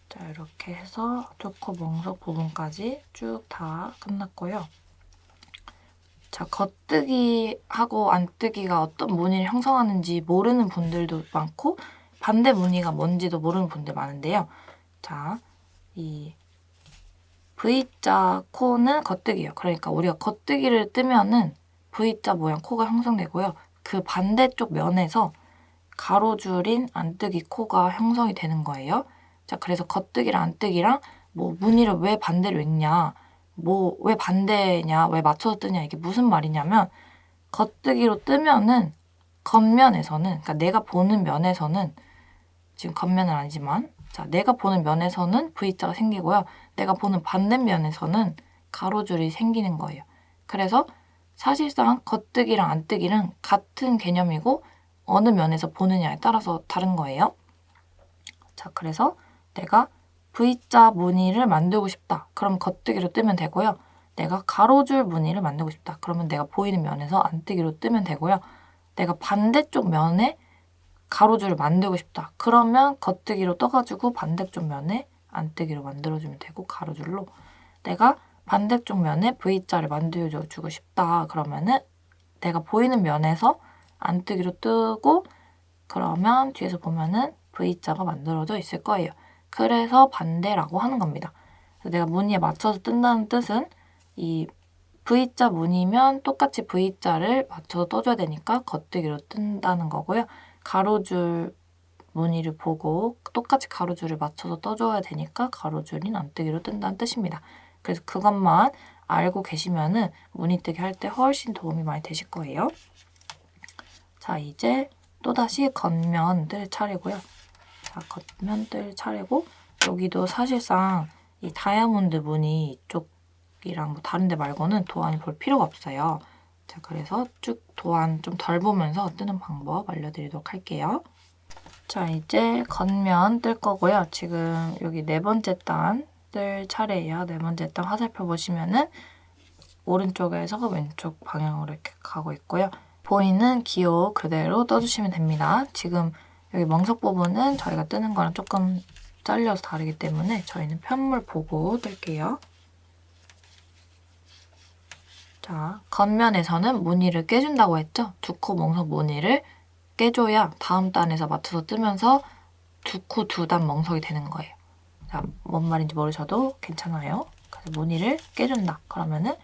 Speaker 1: 자, 이렇게 해서 두 코 멍석 부분까지 쭉 다 끝났고요. 자, 겉뜨기하고 안뜨기가 어떤 무늬를 형성하는지 모르는 분들도 많고 반대 무늬가 뭔지도 모르는 분들 많은데요. 자, 이 V자 코는 겉뜨기예요. 그러니까 우리가 겉뜨기를 뜨면은 V자 모양 코가 형성되고요. 그 반대쪽 면에서 가로줄인 안뜨기 코가 형성이 되는 거예요. 자, 그래서 겉뜨기랑 안뜨기랑 뭐 무늬를 왜 반대로 읽냐, 뭐 왜 반대냐, 왜 맞춰서 뜨냐 이게 무슨 말이냐면 겉뜨기로 뜨면은 겉면에서는, 그러니까 내가 보는 면에서는 지금 겉면은 아니지만 자, 내가 보는 면에서는 V자가 생기고요. 내가 보는 반대면에서는 가로줄이 생기는 거예요. 그래서 사실상 겉뜨기랑 안뜨기는 같은 개념이고 어느 면에서 보느냐에 따라서 다른 거예요. 자, 그래서 내가 V자 무늬를 만들고 싶다. 그럼 겉뜨기로 뜨면 되고요. 내가 가로줄 무늬를 만들고 싶다. 그러면 내가 보이는 면에서 안뜨기로 뜨면 되고요. 내가 반대쪽 면에 가로줄을 만들고 싶다. 그러면 겉뜨기로 떠가지고 반대쪽 면에 안뜨기로 만들어주면 되고 가로줄로. 내가 반대쪽 면에 V자를 만들어주고 싶다. 그러면은 내가 보이는 면에서 안뜨기로 뜨고 그러면 뒤에서 보면은 V자가 만들어져 있을 거예요. 그래서 반대라고 하는 겁니다. 그래서 내가 무늬에 맞춰서 뜬다는 뜻은 이 V자 무늬면 똑같이 V자를 맞춰서 떠줘야 되니까 겉뜨기로 뜬다는 거고요. 가로줄 무늬를 보고 똑같이 가로줄을 맞춰서 떠줘야 되니까 가로줄인 안뜨기로 뜬다는 뜻입니다. 그래서 그것만 알고 계시면은 무늬뜨기 할 때 훨씬 도움이 많이 되실 거예요. 자, 이제 또다시 겉면 뜰 차례고요. 자, 겉면 뜰 차례고 여기도 사실상 이 다이아몬드 무늬 이쪽이랑 뭐 다른 데 말고는 도안을 볼 필요가 없어요. 자, 그래서 쭉 도안 좀 덜 보면서 뜨는 방법 알려드리도록 할게요. 자, 이제 겉면 뜰 거고요. 지금 여기 네 번째 단 뜰 차례예요. 네 번째 단 화살표 보시면은 오른쪽에서 왼쪽 방향으로 이렇게 가고 있고요. 보이는 기호 그대로 떠주시면 됩니다. 지금 여기 멍석 부분은 저희가 뜨는 거랑 조금 잘려서 다르기 때문에 저희는 편물 보고 뜰게요. 자, 겉면에서는 무늬를 깨준다고 했죠? 두 코 멍석 무늬를 깨줘야 다음 단에서 맞춰서 뜨면서 두 코 두 단 멍석이 되는 거예요. 자, 뭔 말인지 모르셔도 괜찮아요. 그래서 무늬를 깨준다. 그러면은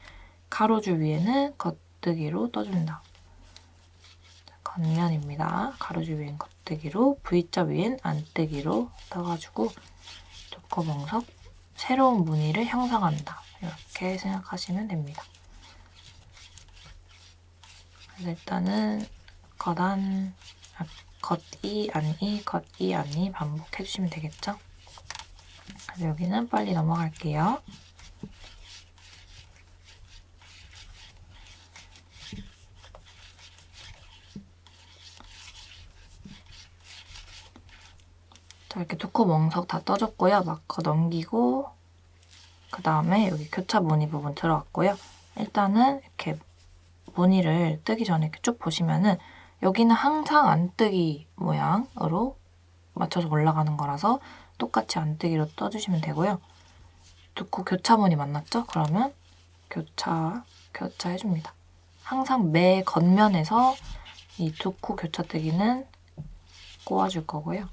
Speaker 1: 가로줄 위에는 겉뜨기로 떠준다. 자, 겉면입니다. 가로줄 위엔 겉뜨기로, V자 위엔 안뜨기로 떠가지고 두 코 멍석 새로운 무늬를 형성한다. 이렇게 생각하시면 됩니다. 그래서 일단은 겉안, 겉이, 안이, 겉이, 안이 반복해주시면 되겠죠? 그래서 여기는 빨리 넘어갈게요. 자, 이렇게 두 코 멍석 다 떠줬고요. 마커 넘기고 그 다음에 여기 교차 무늬 부분 들어왔고요. 일단은 이렇게 무늬를 뜨기 전에 이렇게 쭉 보시면은 여기는 항상 안뜨기 모양으로 맞춰서 올라가는 거라서 똑같이 안뜨기로 떠주시면 되고요. 두 코 교차 무늬 만났죠? 그러면 교차 해줍니다. 항상 매 겉면에서 이 두 코 교차뜨기는 꼬아줄 거고요.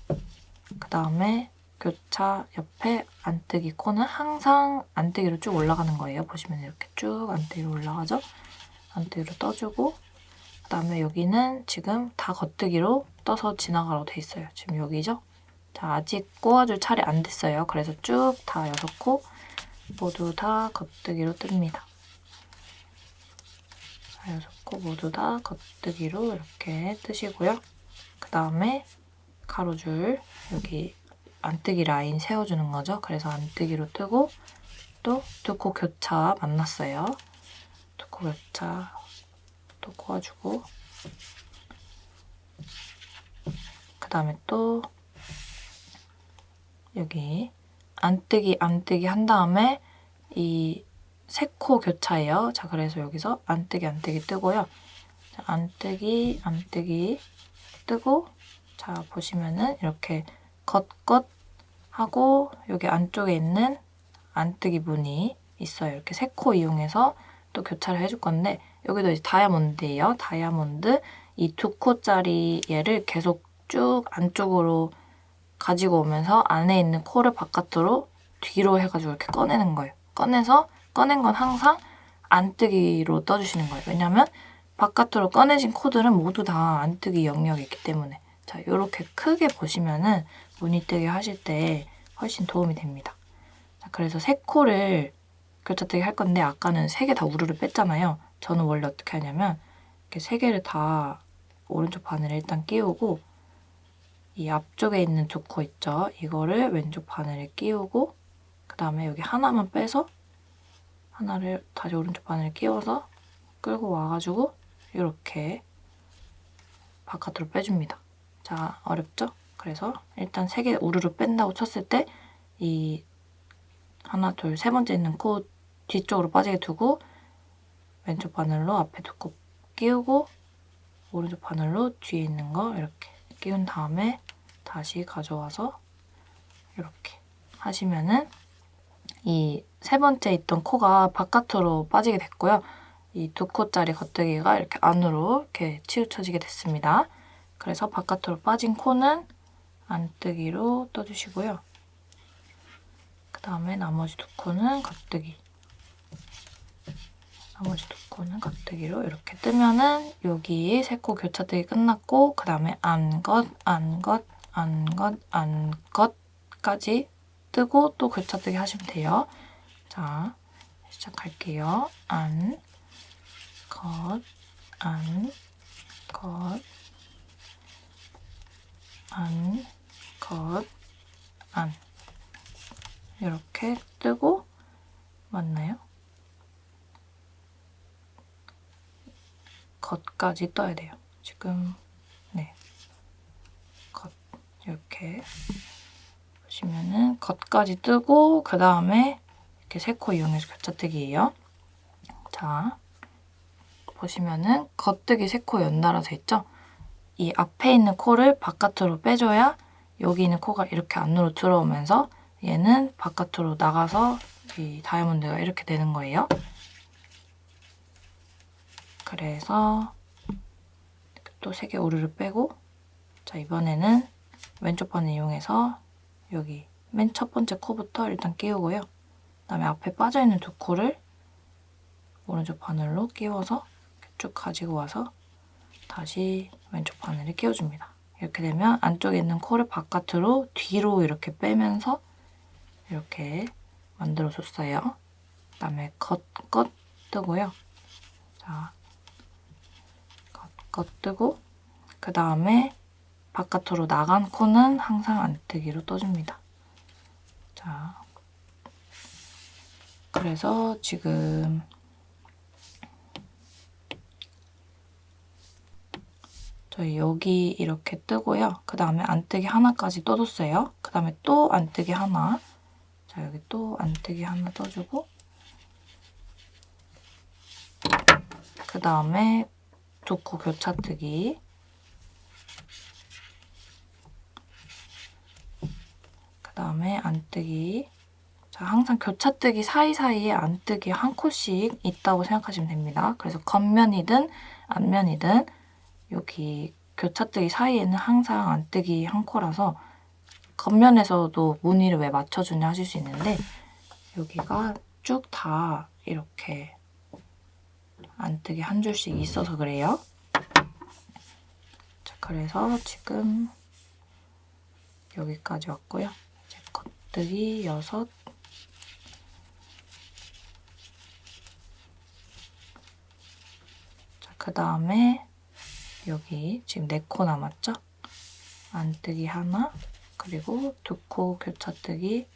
Speaker 1: 그 다음에 교차 옆에 안뜨기 코는 항상 안뜨기로 쭉 올라가는 거예요. 보시면 이렇게 쭉 안뜨기로 올라가죠? 안뜨기로 떠주고 그 다음에 여기는 지금 다 겉뜨기로 떠서 지나가라고 돼 있어요. 지금 여기죠? 자, 아직 꼬아줄 차례 안 됐어요. 그래서 쭉 다 6코 모두 다 겉뜨기로 뜹니다. 자, 6코 모두 다 겉뜨기로 이렇게 뜨시고요. 그 다음에 가로줄 여기 안뜨기 라인 세워주는 거죠. 그래서 안뜨기로 뜨고 또 두 코 교차 만났어요. 두 코 교차 또 꼬아주고, 그 다음에 또 여기 안뜨기 한 다음에 이 세 코 교차예요. 자, 그래서 여기서 안뜨기 뜨고요. 자, 안뜨기 뜨고, 자, 보시면은 이렇게 겉 하고 여기 안쪽에 있는 안뜨기 무늬 있어요. 이렇게 세 코 이용해서 또 교차를 해줄 건데, 여기도 이제 다이아몬드예요. 다이아몬드 이 2코짜리 얘를 계속 쭉 안쪽으로 가지고 오면서 안에 있는 코를 바깥으로 뒤로 해가지고 이렇게 꺼내는 거예요. 꺼낸 건 항상 안뜨기로 떠주시는 거예요. 왜냐면 바깥으로 꺼내진 코들은 모두 다 안뜨기 영역이 있기 때문에. 자, 이렇게 크게 보시면은 무늬뜨기 하실 때 훨씬 도움이 됩니다. 자, 그래서 세 코를 교차뜨기 할 건데, 아까는 3개 다 우르르 뺐잖아요. 저는 원래 어떻게 하냐면 이렇게 3개를 다 오른쪽 바늘에 일단 끼우고, 이 앞쪽에 있는 2코 있죠? 이거를 왼쪽 바늘에 끼우고, 그 다음에 여기 하나만 빼서 하나를 다시 오른쪽 바늘에 끼워서 끌고 와가지고 이렇게 바깥으로 빼줍니다. 자, 어렵죠? 그래서 일단 3개 우르르 뺀다고 쳤을 때 이 하나, 둘, 세 번째 있는 코 뒤쪽으로 빠지게 두고, 왼쪽 바늘로 앞에 2코 끼우고, 오른쪽 바늘로 뒤에 있는 거 이렇게 끼운 다음에 다시 가져와서 이렇게 하시면은 이 세 번째 있던 코가 바깥으로 빠지게 됐고요. 이 2코짜리 겉뜨기가 이렇게 안으로 이렇게 치우쳐지게 됐습니다. 그래서 바깥으로 빠진 코는 안뜨기로 떠주시고요. 그 다음에 나머지 2코는 겉뜨기. 나머지 2코는 겉뜨기로 이렇게 뜨면은 여기 3코 교차뜨기 끝났고, 그 다음에 안것까지 뜨고 또 교차뜨기 하시면 돼요. 자, 시작할게요. 안, 것, 안, 것, 안, 것, 안. 이렇게 뜨고, 맞나요? 겉까지 떠야 돼요. 지금, 네. 겉, 이렇게 보시면은 겉까지 뜨고, 그 다음에 이렇게 3코 이용해서 교차뜨기예요. 자, 보시면은 겉뜨기 3코 연달아 돼 있죠? 이 앞에 있는 코를 바깥으로 빼줘야 여기 있는 코가 이렇게 안으로 들어오면서 얘는 바깥으로 나가서 이 다이아몬드가 이렇게 되는 거예요. 그래서 또 3개 우르르 빼고, 자, 이번에는 왼쪽 바늘 이용해서 여기 맨 첫 번째 코부터 일단 끼우고요. 그다음에 앞에 빠져있는 2코를 오른쪽 바늘로 끼워서 쭉 가지고 와서 다시 왼쪽 바늘에 끼워줍니다. 이렇게 되면 안쪽에 있는 코를 바깥으로 뒤로 이렇게 빼면서 이렇게 만들어줬어요. 그다음에 겉 뜨고요. 자, 겉 뜨고, 그 다음에 바깥으로 나간 코는 항상 안뜨기로 떠줍니다. 자, 그래서 지금 저희 여기 이렇게 뜨고요. 그 다음에 안뜨기 하나까지 떠줬어요. 그 다음에 또 안뜨기 하나. 자, 여기 또 안뜨기 하나 떠주고, 그 다음에 2코 교차뜨기. 그 다음에 안뜨기. 자, 항상 교차뜨기 사이사이에 안뜨기 한 코씩 있다고 생각하시면 됩니다. 그래서 겉면이든 앞면이든 여기 교차뜨기 사이에는 항상 안뜨기 한 코라서 겉면에서도 무늬를 왜 맞춰주냐 하실 수 있는데, 여기가 쭉 다 이렇게 안뜨기 한 줄씩 있어서 그래요. 자, 그래서 지금 여기까지 왔고요. 이제 겉뜨기 6. 자, 그 다음에 여기 지금 4코 남았죠? 안뜨기 하나, 그리고 2코 교차뜨기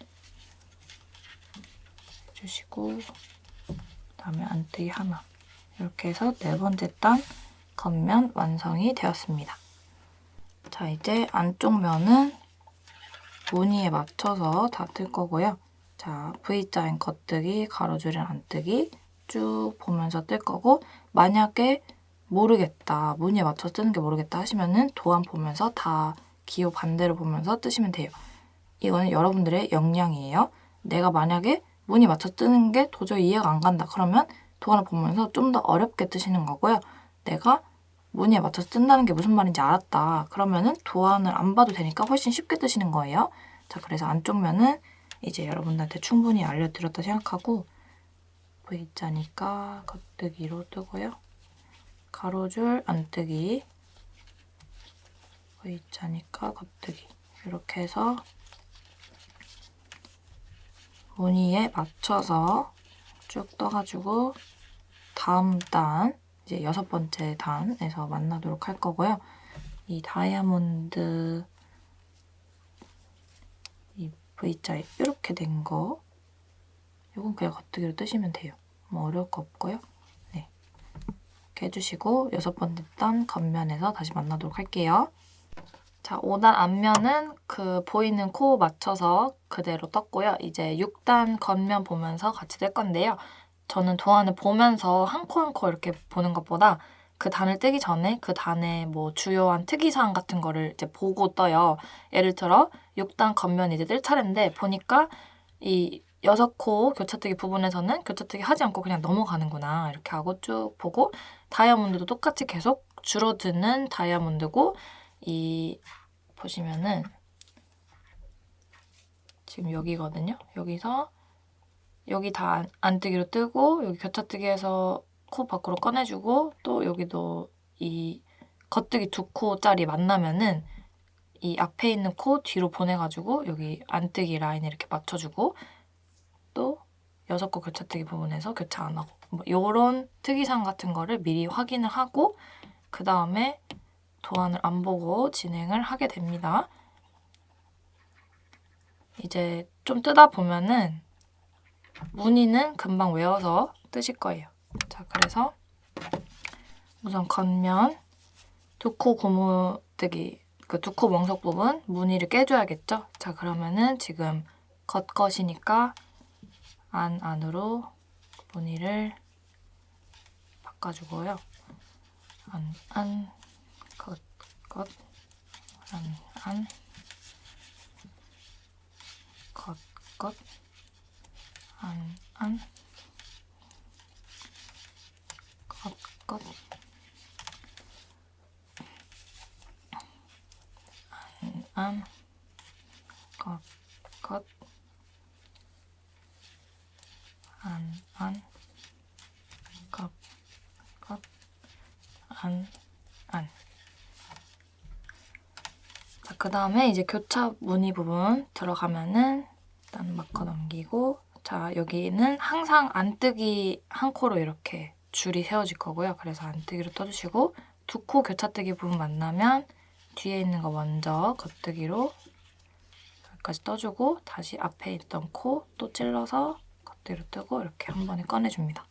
Speaker 1: 해주시고, 그 다음에 안뜨기 하나. 이렇게 해서 4번째 단 겉면 완성이 되었습니다. 자, 이제 안쪽 면은 무늬에 맞춰서 다 뜰 거고요. 자, V자인 겉뜨기, 가로줄인 안뜨기 쭉 보면서 뜰 거고, 만약에 모르겠다, 무늬에 맞춰서 뜨는 게 모르겠다 하시면은 도안 보면서 다 기호 반대로 보면서 뜨시면 돼요. 이거는 여러분들의 역량이에요. 내가 만약에 무늬 맞춰 뜨는 게 도저히 이해가 안 간다. 그러면 도안을 보면서 좀 더 어렵게 뜨시는 거고요. 내가 무늬에 맞춰서 뜬다는 게 무슨 말인지 알았다. 그러면은 도안을 안 봐도 되니까 훨씬 쉽게 뜨시는 거예요. 자, 그래서 안쪽 면은 이제 여러분들한테 충분히 알려드렸다 생각하고 V자니까 겉뜨기로 뜨고요. 가로줄 안뜨기, V자니까 겉뜨기 이렇게 해서 무늬에 맞춰서 쭉 떠가지고 다음 단, 이제 6번째 단에서 만나도록 할 거고요. 이 다이아몬드 이 V자 이렇게 된 거, 이건 그냥 겉뜨기로 뜨시면 돼요. 뭐 어려울 거 없고요. 네, 이렇게 해주시고 6번째 단 겉면에서 다시 만나도록 할게요. 자, 5단 앞면은 그 보이는 코 맞춰서 그대로 떴고요. 이제 6단 겉면 보면서 같이 뜰 건데요. 저는 도안을 보면서 한 코 한 코 이렇게 보는 것보다 그 단을 뜨기 전에 그 단의 뭐 주요한 특이사항 같은 거를 이제 보고 떠요. 예를 들어 6단 겉면 이제 뜰 차례인데 보니까 이 6코 교차뜨기 부분에서는 교차뜨기 하지 않고 그냥 넘어가는구나 이렇게 하고 쭉 보고, 다이아몬드도 똑같이 계속 줄어드는 다이아몬드고, 이 보시면은 지금 여기거든요. 여기서 여기 다 안뜨기로 뜨고 여기 교차뜨기해서 코 밖으로 꺼내주고, 또 여기도 이 겉뜨기 2코짜리 만나면은 이 앞에 있는 코 뒤로 보내가지고 여기 안뜨기 라인에 이렇게 맞춰주고, 또 6코 교차뜨기 부분에서 교차 안 하고, 뭐 이런 특이사항 같은 거를 미리 확인을 하고 그 다음에 도안을 안 보고 진행을 하게 됩니다. 이제 좀 뜨다 보면은 무늬는 금방 외워서 뜨실 거예요. 자, 그래서 우선 겉면 2코 고무뜨기, 그 2코 멍석 부분 무늬를 깨줘야겠죠? 자, 그러면은 지금 겉것이니까 안으로 무늬를 바꿔주고요. 안, 겉, 안, 겉, 안, 겉, 안, 겉, 안, 겉, 안. 자, 그 다음에 이제 교차 무늬 부분 들어가면은 일단 마커 넘기고, 자, 여기는 항상 안뜨기 한 코로 이렇게 줄이 세워질 거고요. 그래서 안뜨기로 떠주시고, 2코 교차뜨기 부분 만나면 뒤에 있는 거 먼저 겉뜨기로 여기까지 떠주고, 다시 앞에 있던 코 또 찔러서 겉뜨기로 뜨고 이렇게 한 번에 꺼내줍니다.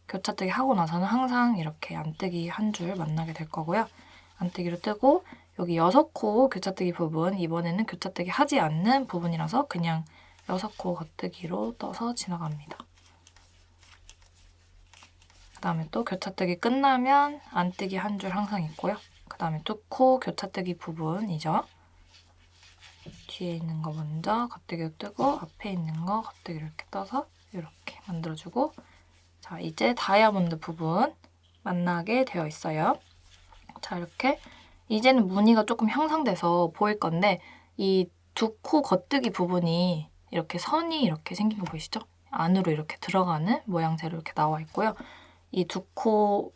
Speaker 1: 교차뜨기 하고 나서는 항상 이렇게 안뜨기 한 줄 만나게 될 거고요. 안뜨기로 뜨고, 여기 6코 교차뜨기 부분, 이번에는 교차뜨기 하지 않는 부분이라서 그냥 6코 겉뜨기로 떠서 지나갑니다. 그 다음에 또 교차뜨기 끝나면 안뜨기 한 줄 항상 있고요. 그 다음에 2코 교차뜨기 부분이죠. 뒤에 있는 거 먼저 겉뜨기로 뜨고, 앞에 있는 거 겉뜨기로 이렇게 떠서 이렇게 만들어주고, 자, 이제 다이아몬드 부분 만나게 되어 있어요. 자, 이렇게 이제는 무늬가 조금 형성돼서 보일 건데, 이 2코 겉뜨기 부분이 이렇게 선이 이렇게 생긴 거 보이시죠? 안으로 이렇게 들어가는 모양새로 이렇게 나와 있고요. 이 2코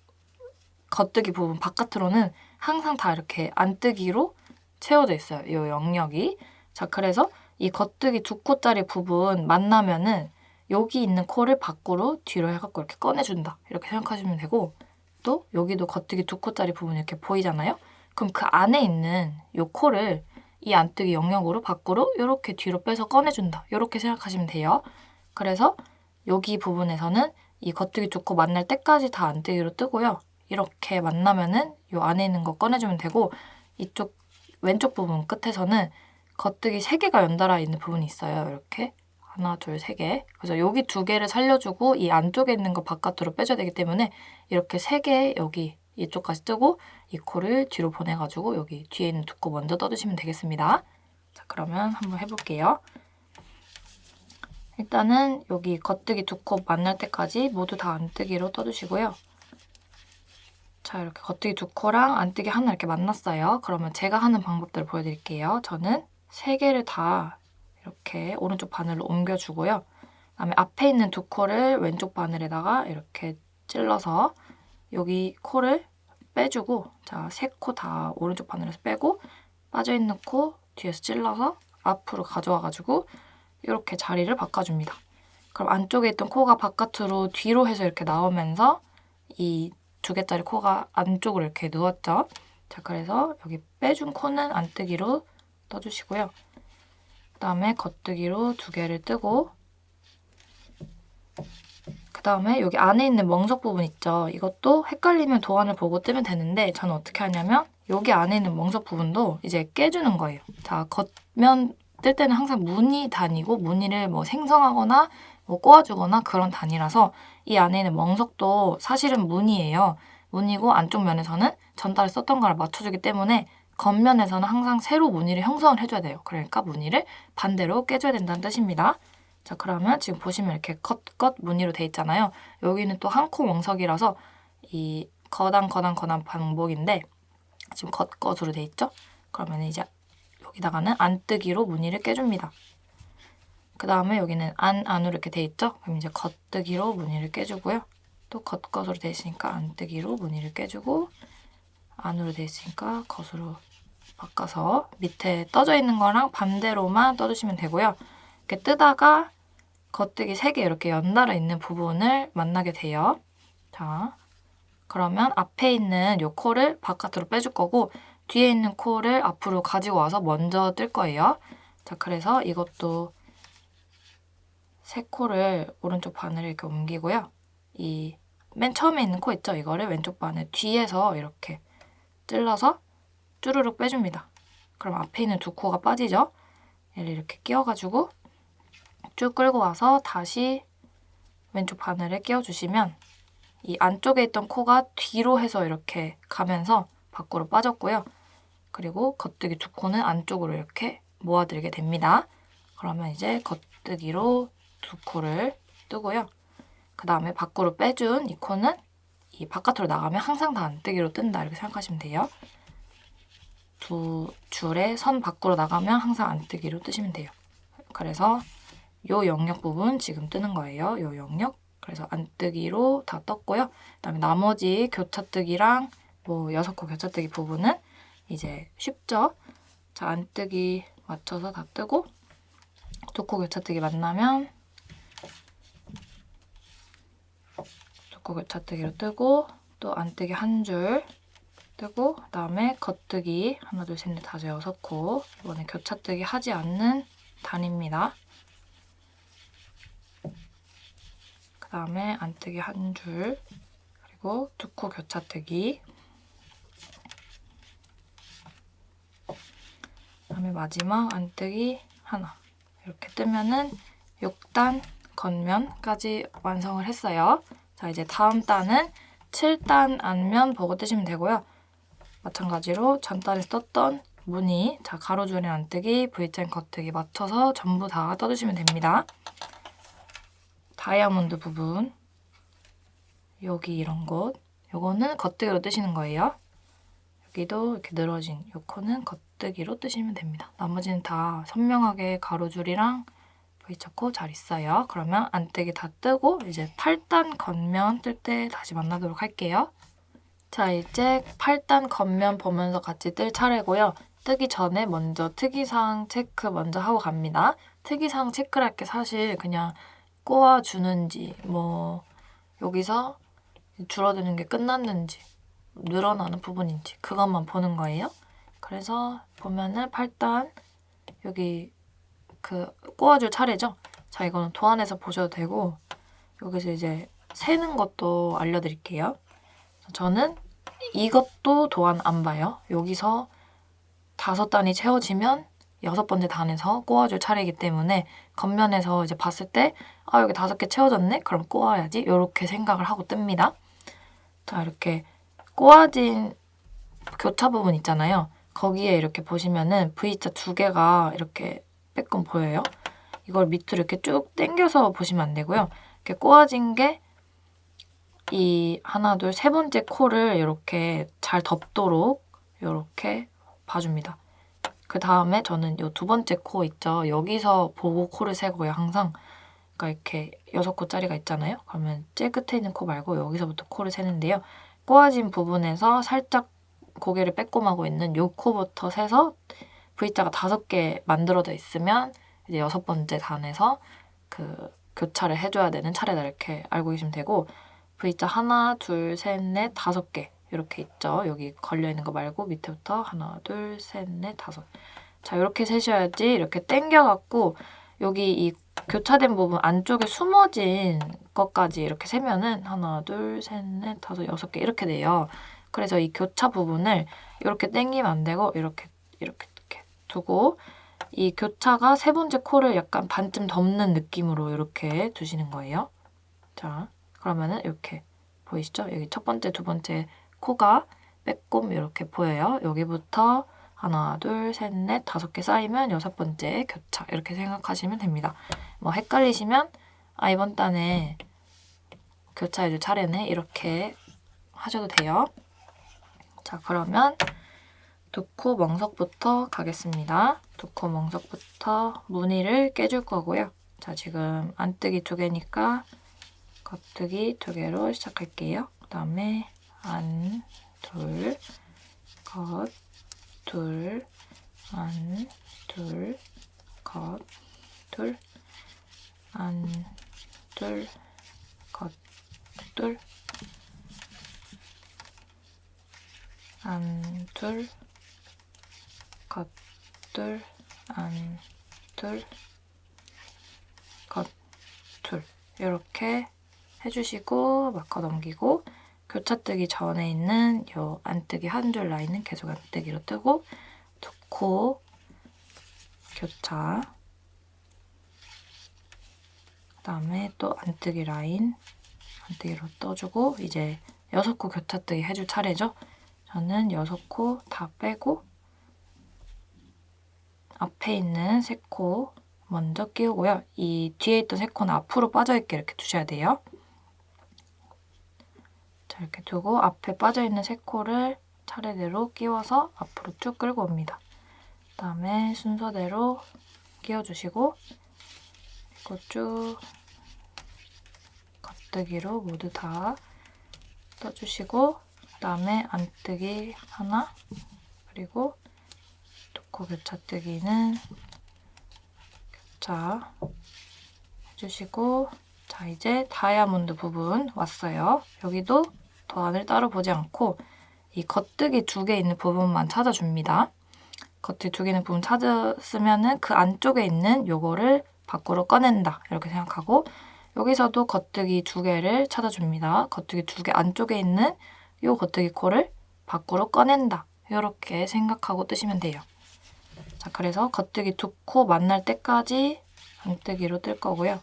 Speaker 1: 겉뜨기 부분 바깥으로는 항상 다 이렇게 안뜨기로 채워져 있어요. 이 영역이. 자, 그래서 이 겉뜨기 2코짜리 부분 만나면은 여기 있는 코를 밖으로 뒤로 해갖고 이렇게 꺼내준다. 이렇게 생각하시면 되고, 또 여기도 겉뜨기 2코짜리 부분이 이렇게 보이잖아요? 그럼 그 안에 있는 이 코를 이 안뜨기 영역으로 밖으로 이렇게 뒤로 빼서 꺼내준다. 이렇게 생각하시면 돼요. 그래서 여기 부분에서는 이 겉뜨기 2코 만날 때까지 다 안뜨기로 뜨고요. 이렇게 만나면은 이 안에 있는 거 꺼내주면 되고 이쪽 왼쪽 부분 끝에서는 겉뜨기 3개가 연달아 있는 부분이 있어요. 이렇게 하나, 둘, 3개. 그래서 여기 2개를 살려주고 이 안쪽에 있는 거 바깥으로 빼줘야 되기 때문에 이렇게 3개 여기 이쪽까지 뜨고 이 코를 뒤로 보내가지고 여기 뒤에 있는 2코 먼저 떠주시면 되겠습니다. 자, 그러면 한번 해볼게요. 일단은 여기 겉뜨기 2코 만날 때까지 모두 다 안뜨기로 떠주시고요. 자, 이렇게 겉뜨기 2코랑 안뜨기 하나 이렇게 만났어요. 그러면 제가 하는 방법대로 보여드릴게요. 저는 3개를 다 이렇게 오른쪽 바늘로 옮겨주고요. 그다음에 앞에 있는 2코를 왼쪽 바늘에다가 이렇게 찔러서 여기 코를 빼주고, 자, 3코 다 오른쪽 바늘에서 빼고 빠져있는 코 뒤에서 찔러서 앞으로 가져와가지고 이렇게 자리를 바꿔줍니다. 그럼 안쪽에 있던 코가 바깥으로 뒤로 해서 이렇게 나오면서 이 2개짜리 코가 안쪽으로 이렇게 누웠죠. 자, 그래서 여기 빼준 코는 안뜨기로 떠주시고요. 그 다음에 겉뜨기로 2개를 뜨고, 그 다음에 여기 안에 있는 멍석 부분 있죠. 이것도 헷갈리면 도안을 보고 뜨면 되는데 저는 어떻게 하냐면 여기 안에 있는 멍석 부분도 이제 깨주는 거예요. 자, 겉면 뜰 때는 항상 무늬 단이고 무늬를 뭐 생성하거나 뭐 꼬아주거나 그런 단이라서 이 안에 있는 멍석도 사실은 무늬예요. 무늬고 안쪽 면에서는 전달에 썼던 거를 맞춰주기 때문에 겉면에서는 항상 새로 무늬를 형성을 해줘야 돼요. 그러니까 무늬를 반대로 깨줘야 된다는 뜻입니다. 자, 그러면 지금 보시면 이렇게 겉 무늬로 돼 있잖아요. 여기는 또 한 코 멍석이라서 이 거단 반복인데 지금 겉으로 돼 있죠? 그러면 이제 여기다가는 안뜨기로 무늬를 깨줍니다. 그 다음에 여기는 안으로 이렇게 돼 있죠? 그럼 이제 겉뜨기로 무늬를 깨주고요. 또 겉으로 돼 있으니까 안뜨기로 무늬를 깨주고 안으로 돼 있으니까 겉으로 바꿔서 밑에 떠져 있는 거랑 반대로만 떠주시면 되고요. 이렇게 뜨다가 겉뜨기 3개 이렇게 연달아 있는 부분을 만나게 돼요. 자, 그러면 앞에 있는 이 코를 바깥으로 빼줄 거고 뒤에 있는 코를 앞으로 가지고 와서 먼저 뜰 거예요. 자, 그래서 이것도 3코를 오른쪽 바늘에 이렇게 옮기고요. 이 맨 처음에 있는 코 있죠? 이거를 왼쪽 바늘 뒤에서 이렇게 찔러서 쭈르륵 빼줍니다. 그럼 앞에 있는 2코가 빠지죠? 얘를 이렇게 끼워가지고 쭉 끌고 와서 다시 왼쪽 바늘에 끼워주시면 이 안쪽에 있던 코가 뒤로 해서 이렇게 가면서 밖으로 빠졌고요. 그리고 겉뜨기 2코는 안쪽으로 이렇게 모아들게 됩니다. 그러면 이제 겉뜨기로 2코를 뜨고요. 그 다음에 밖으로 빼준 이 코는 이 바깥으로 나가면 항상 다 안뜨기로 뜬다 이렇게 생각하시면 돼요. 2 줄에 선 밖으로 나가면 항상 안뜨기로 뜨시면 돼요. 그래서 요 영역 부분 지금 뜨는 거예요. 요 영역. 그래서 안뜨기로 다 떴고요. 그다음에 나머지 교차뜨기랑 뭐 6코 교차뜨기 부분은 이제 쉽죠. 자, 안뜨기 맞춰서 다 뜨고 2코 교차뜨기 만나면 2코 교차뜨기로 뜨고 또 안뜨기 1줄 뜨고 그다음에 겉뜨기 하나, 둘, 셋, 넷, 다섯, 6코. 이번에 교차뜨기 하지 않는 단입니다. 그 다음에 안뜨기 1줄, 그리고 2코 교차뜨기. 그 다음에 마지막 안뜨기 하나. 이렇게 뜨면은 6단 겉면까지 완성을 했어요. 자, 이제 다음 단은 7단 앞면 보고 뜨시면 되고요. 마찬가지로 전단에서 떴던 무늬, 자, 가로줄에 안뜨기, V자인 겉뜨기 맞춰서 전부 다 떠주시면 됩니다. 다이아몬드 부분, 여기 이런 곳, 요거는 겉뜨기로 뜨시는 거예요. 여기도 이렇게 늘어진 요 코는 겉뜨기로 뜨시면 됩니다. 나머지는 다 선명하게 가로줄이랑 V자 코 잘 있어요. 그러면 안뜨기 다 뜨고 이제 8단 겉면 뜰 때 다시 만나도록 할게요. 자, 이제 8단 겉면 보면서 같이 뜰 차례고요. 뜨기 전에 먼저 특이사항 체크 먼저 하고 갑니다. 특이사항 체크를 할 게 사실 그냥 꼬아주는지 뭐 여기서 줄어드는 게 끝났는지 늘어나는 부분인지 그것만 보는 거예요. 그래서 보면은 8단 여기 그 꼬아줄 차례죠. 자, 이거는 도안에서 보셔도 되고 여기서 이제 세는 것도 알려드릴게요. 저는 이것도 도안 안 봐요. 여기서 5단이 채워지면 6번째 단에서 꼬아줄 차례이기 때문에 겉면에서 이제 봤을 때 여기 5개 채워졌네? 그럼 꼬아야지. 이렇게 생각을 하고 뜹니다. 자, 이렇게 꼬아진 교차 부분 있잖아요. 거기에 이렇게 보시면은 V자 2개가 이렇게 빼끔 보여요. 이걸 밑으로 이렇게 쭉 당겨서 보시면 안 되고요. 이렇게 꼬아진 게 이 하나, 둘, 세 번째 코를 이렇게 잘 덮도록 이렇게 봐줍니다. 그 다음에 저는 이 2번째 코 있죠. 여기서 보고 코를 세고요, 항상. 그러니까 이렇게 6코짜리가 있잖아요. 그러면 제일 끝에 있는 코 말고 여기서부터 코를 세는데요. 꼬아진 부분에서 살짝 고개를 빼꼼하고 있는 이 코부터 세서 V자가 5개 만들어져 있으면 이제 6번째 단에서 그 교차를 해줘야 되는 차례다 이렇게 알고 계시면 되고, V자 하나, 둘, 셋, 넷, 5개 이렇게 있죠. 여기 걸려있는 거 말고 밑에부터 하나, 둘, 셋, 넷, 5. 자, 이렇게 세셔야지 이렇게 당겨갖고 여기 이 교차된 부분 안쪽에 숨어진 것까지 이렇게 세면은 하나, 둘, 셋, 넷, 5, 6개 이렇게 돼요. 그래서 이 교차 부분을 이렇게 당기면 안 되고 이렇게 두고 이 교차가 세 번째 코를 약간 반쯤 덮는 느낌으로 이렇게 두시는 거예요. 자, 그러면은 이렇게 보이시죠? 여기 첫 번째, 두 번째 코가 빼꼼 이렇게 보여요. 여기부터 하나, 둘, 셋, 넷, 5개 쌓이면 6번째 교차 이렇게 생각하시면 됩니다. 뭐 헷갈리시면 이번 단에 교차해줄 차례네 이렇게 하셔도 돼요. 자, 그러면 2코 멍석부터 가겠습니다. 2코 멍석부터 무늬를 깨줄 거고요. 자, 지금 안뜨기 2개니까 겉뜨기 2개로 시작할게요. 그 다음에 안, 둘, 겉, 둘, 안, 둘, 겉, 둘, 안, 둘, 겉, 둘, 안, 둘, 겉, 둘, 안, 둘, 겉, 둘 이렇게 해주시고 마커 넘기고 교차뜨기 전에 있는 요 안뜨기 한 줄 라인은 계속 안뜨기로 뜨고 2코 교차 그 다음에 또 안뜨기 라인 안뜨기로 떠주고 이제 6코 교차뜨기 해줄 차례죠. 저는 6코 다 빼고 앞에 있는 3코 먼저 끼우고요. 이 뒤에 있던 3코는 앞으로 빠져있게 이렇게 두셔야 돼요. 자, 이렇게 두고 앞에 빠져있는 3코를 차례대로 끼워서 앞으로 쭉 끌고 옵니다. 그 다음에 순서대로 끼워주시고 그리고 쭉 겉뜨기로 모두 다 떠주시고 그 다음에 안뜨기 하나 그리고 2코 교차뜨기는 교차 해주시고 자, 이제 다이아몬드 부분 왔어요. 여기도 도안을 따로 보지 않고 이 겉뜨기 2개 있는 부분만 찾아줍니다. 겉뜨기 2개 있는 부분 찾았으면은 그 안쪽에 있는 요거를 밖으로 꺼낸다 이렇게 생각하고 여기서도 겉뜨기 2개를 찾아줍니다. 겉뜨기 2개 안쪽에 있는 요 겉뜨기 코를 밖으로 꺼낸다 이렇게 생각하고 뜨시면 돼요. 자, 그래서 겉뜨기 2코 만날 때까지 안뜨기로 뜰 거고요.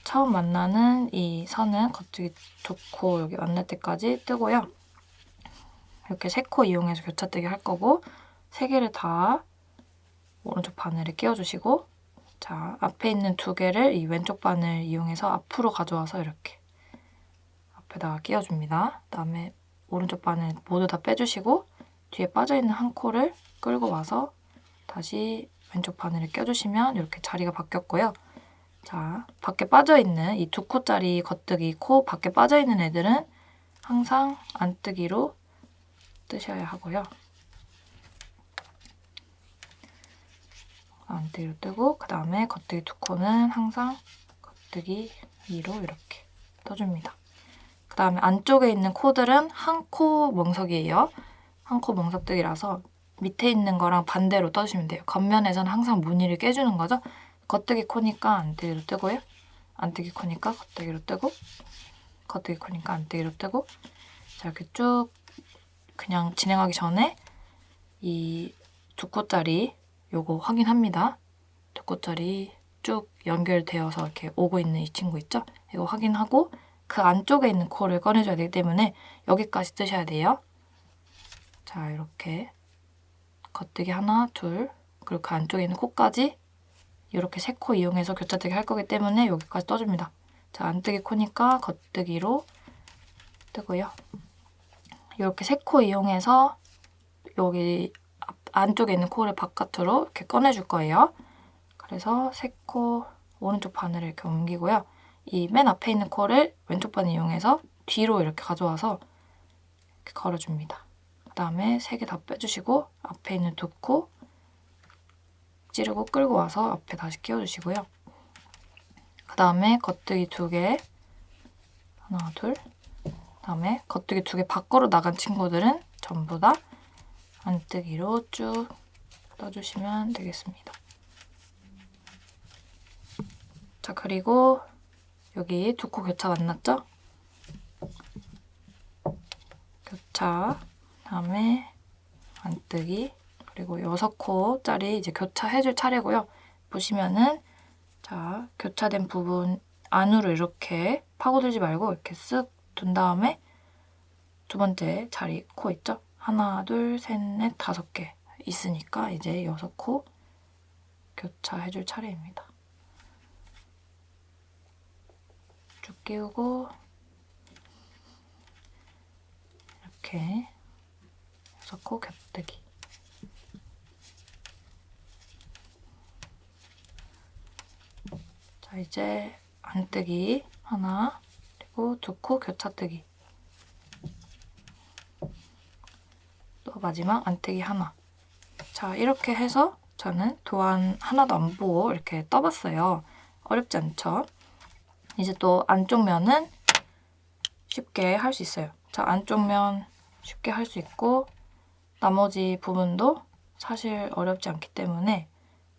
Speaker 1: 처음 만나는 이 선은 겉뜨기 2코 여기 만날 때까지 뜨고요. 이렇게 3코 이용해서 교차뜨기 할 거고 3개를 다 오른쪽 바늘에 끼워주시고 자, 앞에 있는 2개를 이 왼쪽 바늘 이용해서 앞으로 가져와서 이렇게 앞에다가 끼워줍니다. 그 다음에 오른쪽 바늘 모두 다 빼주시고 뒤에 빠져있는 한 코를 끌고 와서 다시 왼쪽 바늘에 껴주시면 이렇게 자리가 바뀌었고요. 자, 밖에 빠져있는 이 2코짜리 겉뜨기 코 밖에 빠져있는 애들은 항상 안뜨기로 뜨셔야 하고요. 안뜨기로 뜨고 그 다음에 겉뜨기 2코는 항상 겉뜨기 위로 이렇게 떠줍니다. 그 다음에 안쪽에 있는 코들은 한 코 멍석이에요. 한 코 멍석뜨기라서 밑에 있는 거랑 반대로 떠주시면 돼요. 겉면에서는 항상 무늬를 깨주는 거죠. 겉뜨기 코니까 안뜨기로 뜨고요. 안뜨기 코니까 겉뜨기로 뜨고 겉뜨기 코니까 안뜨기로 뜨고, 자, 이렇게 쭉 그냥 진행하기 전에 이 2코짜리 요거 확인합니다. 2코짜리 쭉 연결되어서 이렇게 오고 있는 이 친구 있죠? 이거 확인하고 그 안쪽에 있는 코를 꺼내줘야 되기 때문에 여기까지 뜨셔야 돼요. 자, 이렇게 겉뜨기 하나, 둘, 그리고 그 안쪽에 있는 코까지 이렇게 3코 이용해서 교차뜨기 할 거기 때문에 여기까지 떠줍니다. 자, 안뜨기 코니까 겉뜨기로 뜨고요. 이렇게 3코 이용해서 여기 안쪽에 있는 코를 바깥으로 이렇게 꺼내줄 거예요. 그래서 3코 오른쪽 바늘을 이렇게 옮기고요. 이 맨 앞에 있는 코를 왼쪽 바늘 이용해서 뒤로 이렇게 가져와서 이렇게 걸어줍니다. 그 다음에 3개 다 빼주시고 앞에 있는 2코 찌르고 끌고 와서 앞에 다시 끼워주시고요. 그 다음에 겉뜨기 2개, 하나, 둘. 그 다음에 겉뜨기 2개 밖으로 나간 친구들은 전부 다 안뜨기로 쭉 떠주시면 되겠습니다. 자, 그리고 여기 2코 교차 만났죠? 교차, 그다음에 안뜨기, 그리고 6코짜리 이제 교차해줄 차례고요. 보시면은 자, 교차된 부분 안으로 이렇게 파고들지 말고 이렇게 쓱 둔 다음에 두 번째 자리 코 있죠? 하나, 둘, 셋, 넷, 5개 있으니까 이제 6코 교차해줄 차례입니다. 쭉 끼우고 이렇게 6코 겹뜨기. 자, 이제 안뜨기 하나, 그리고 2코 교차뜨기. 또 마지막 안뜨기 하나. 자, 이렇게 해서 저는 도안 하나도 안 보고 이렇게 떠봤어요. 어렵지 않죠? 이제 또 안쪽 면은 쉽게 할 수 있어요. 자, 안쪽 면 쉽게 할 수 있고 나머지 부분도 사실 어렵지 않기 때문에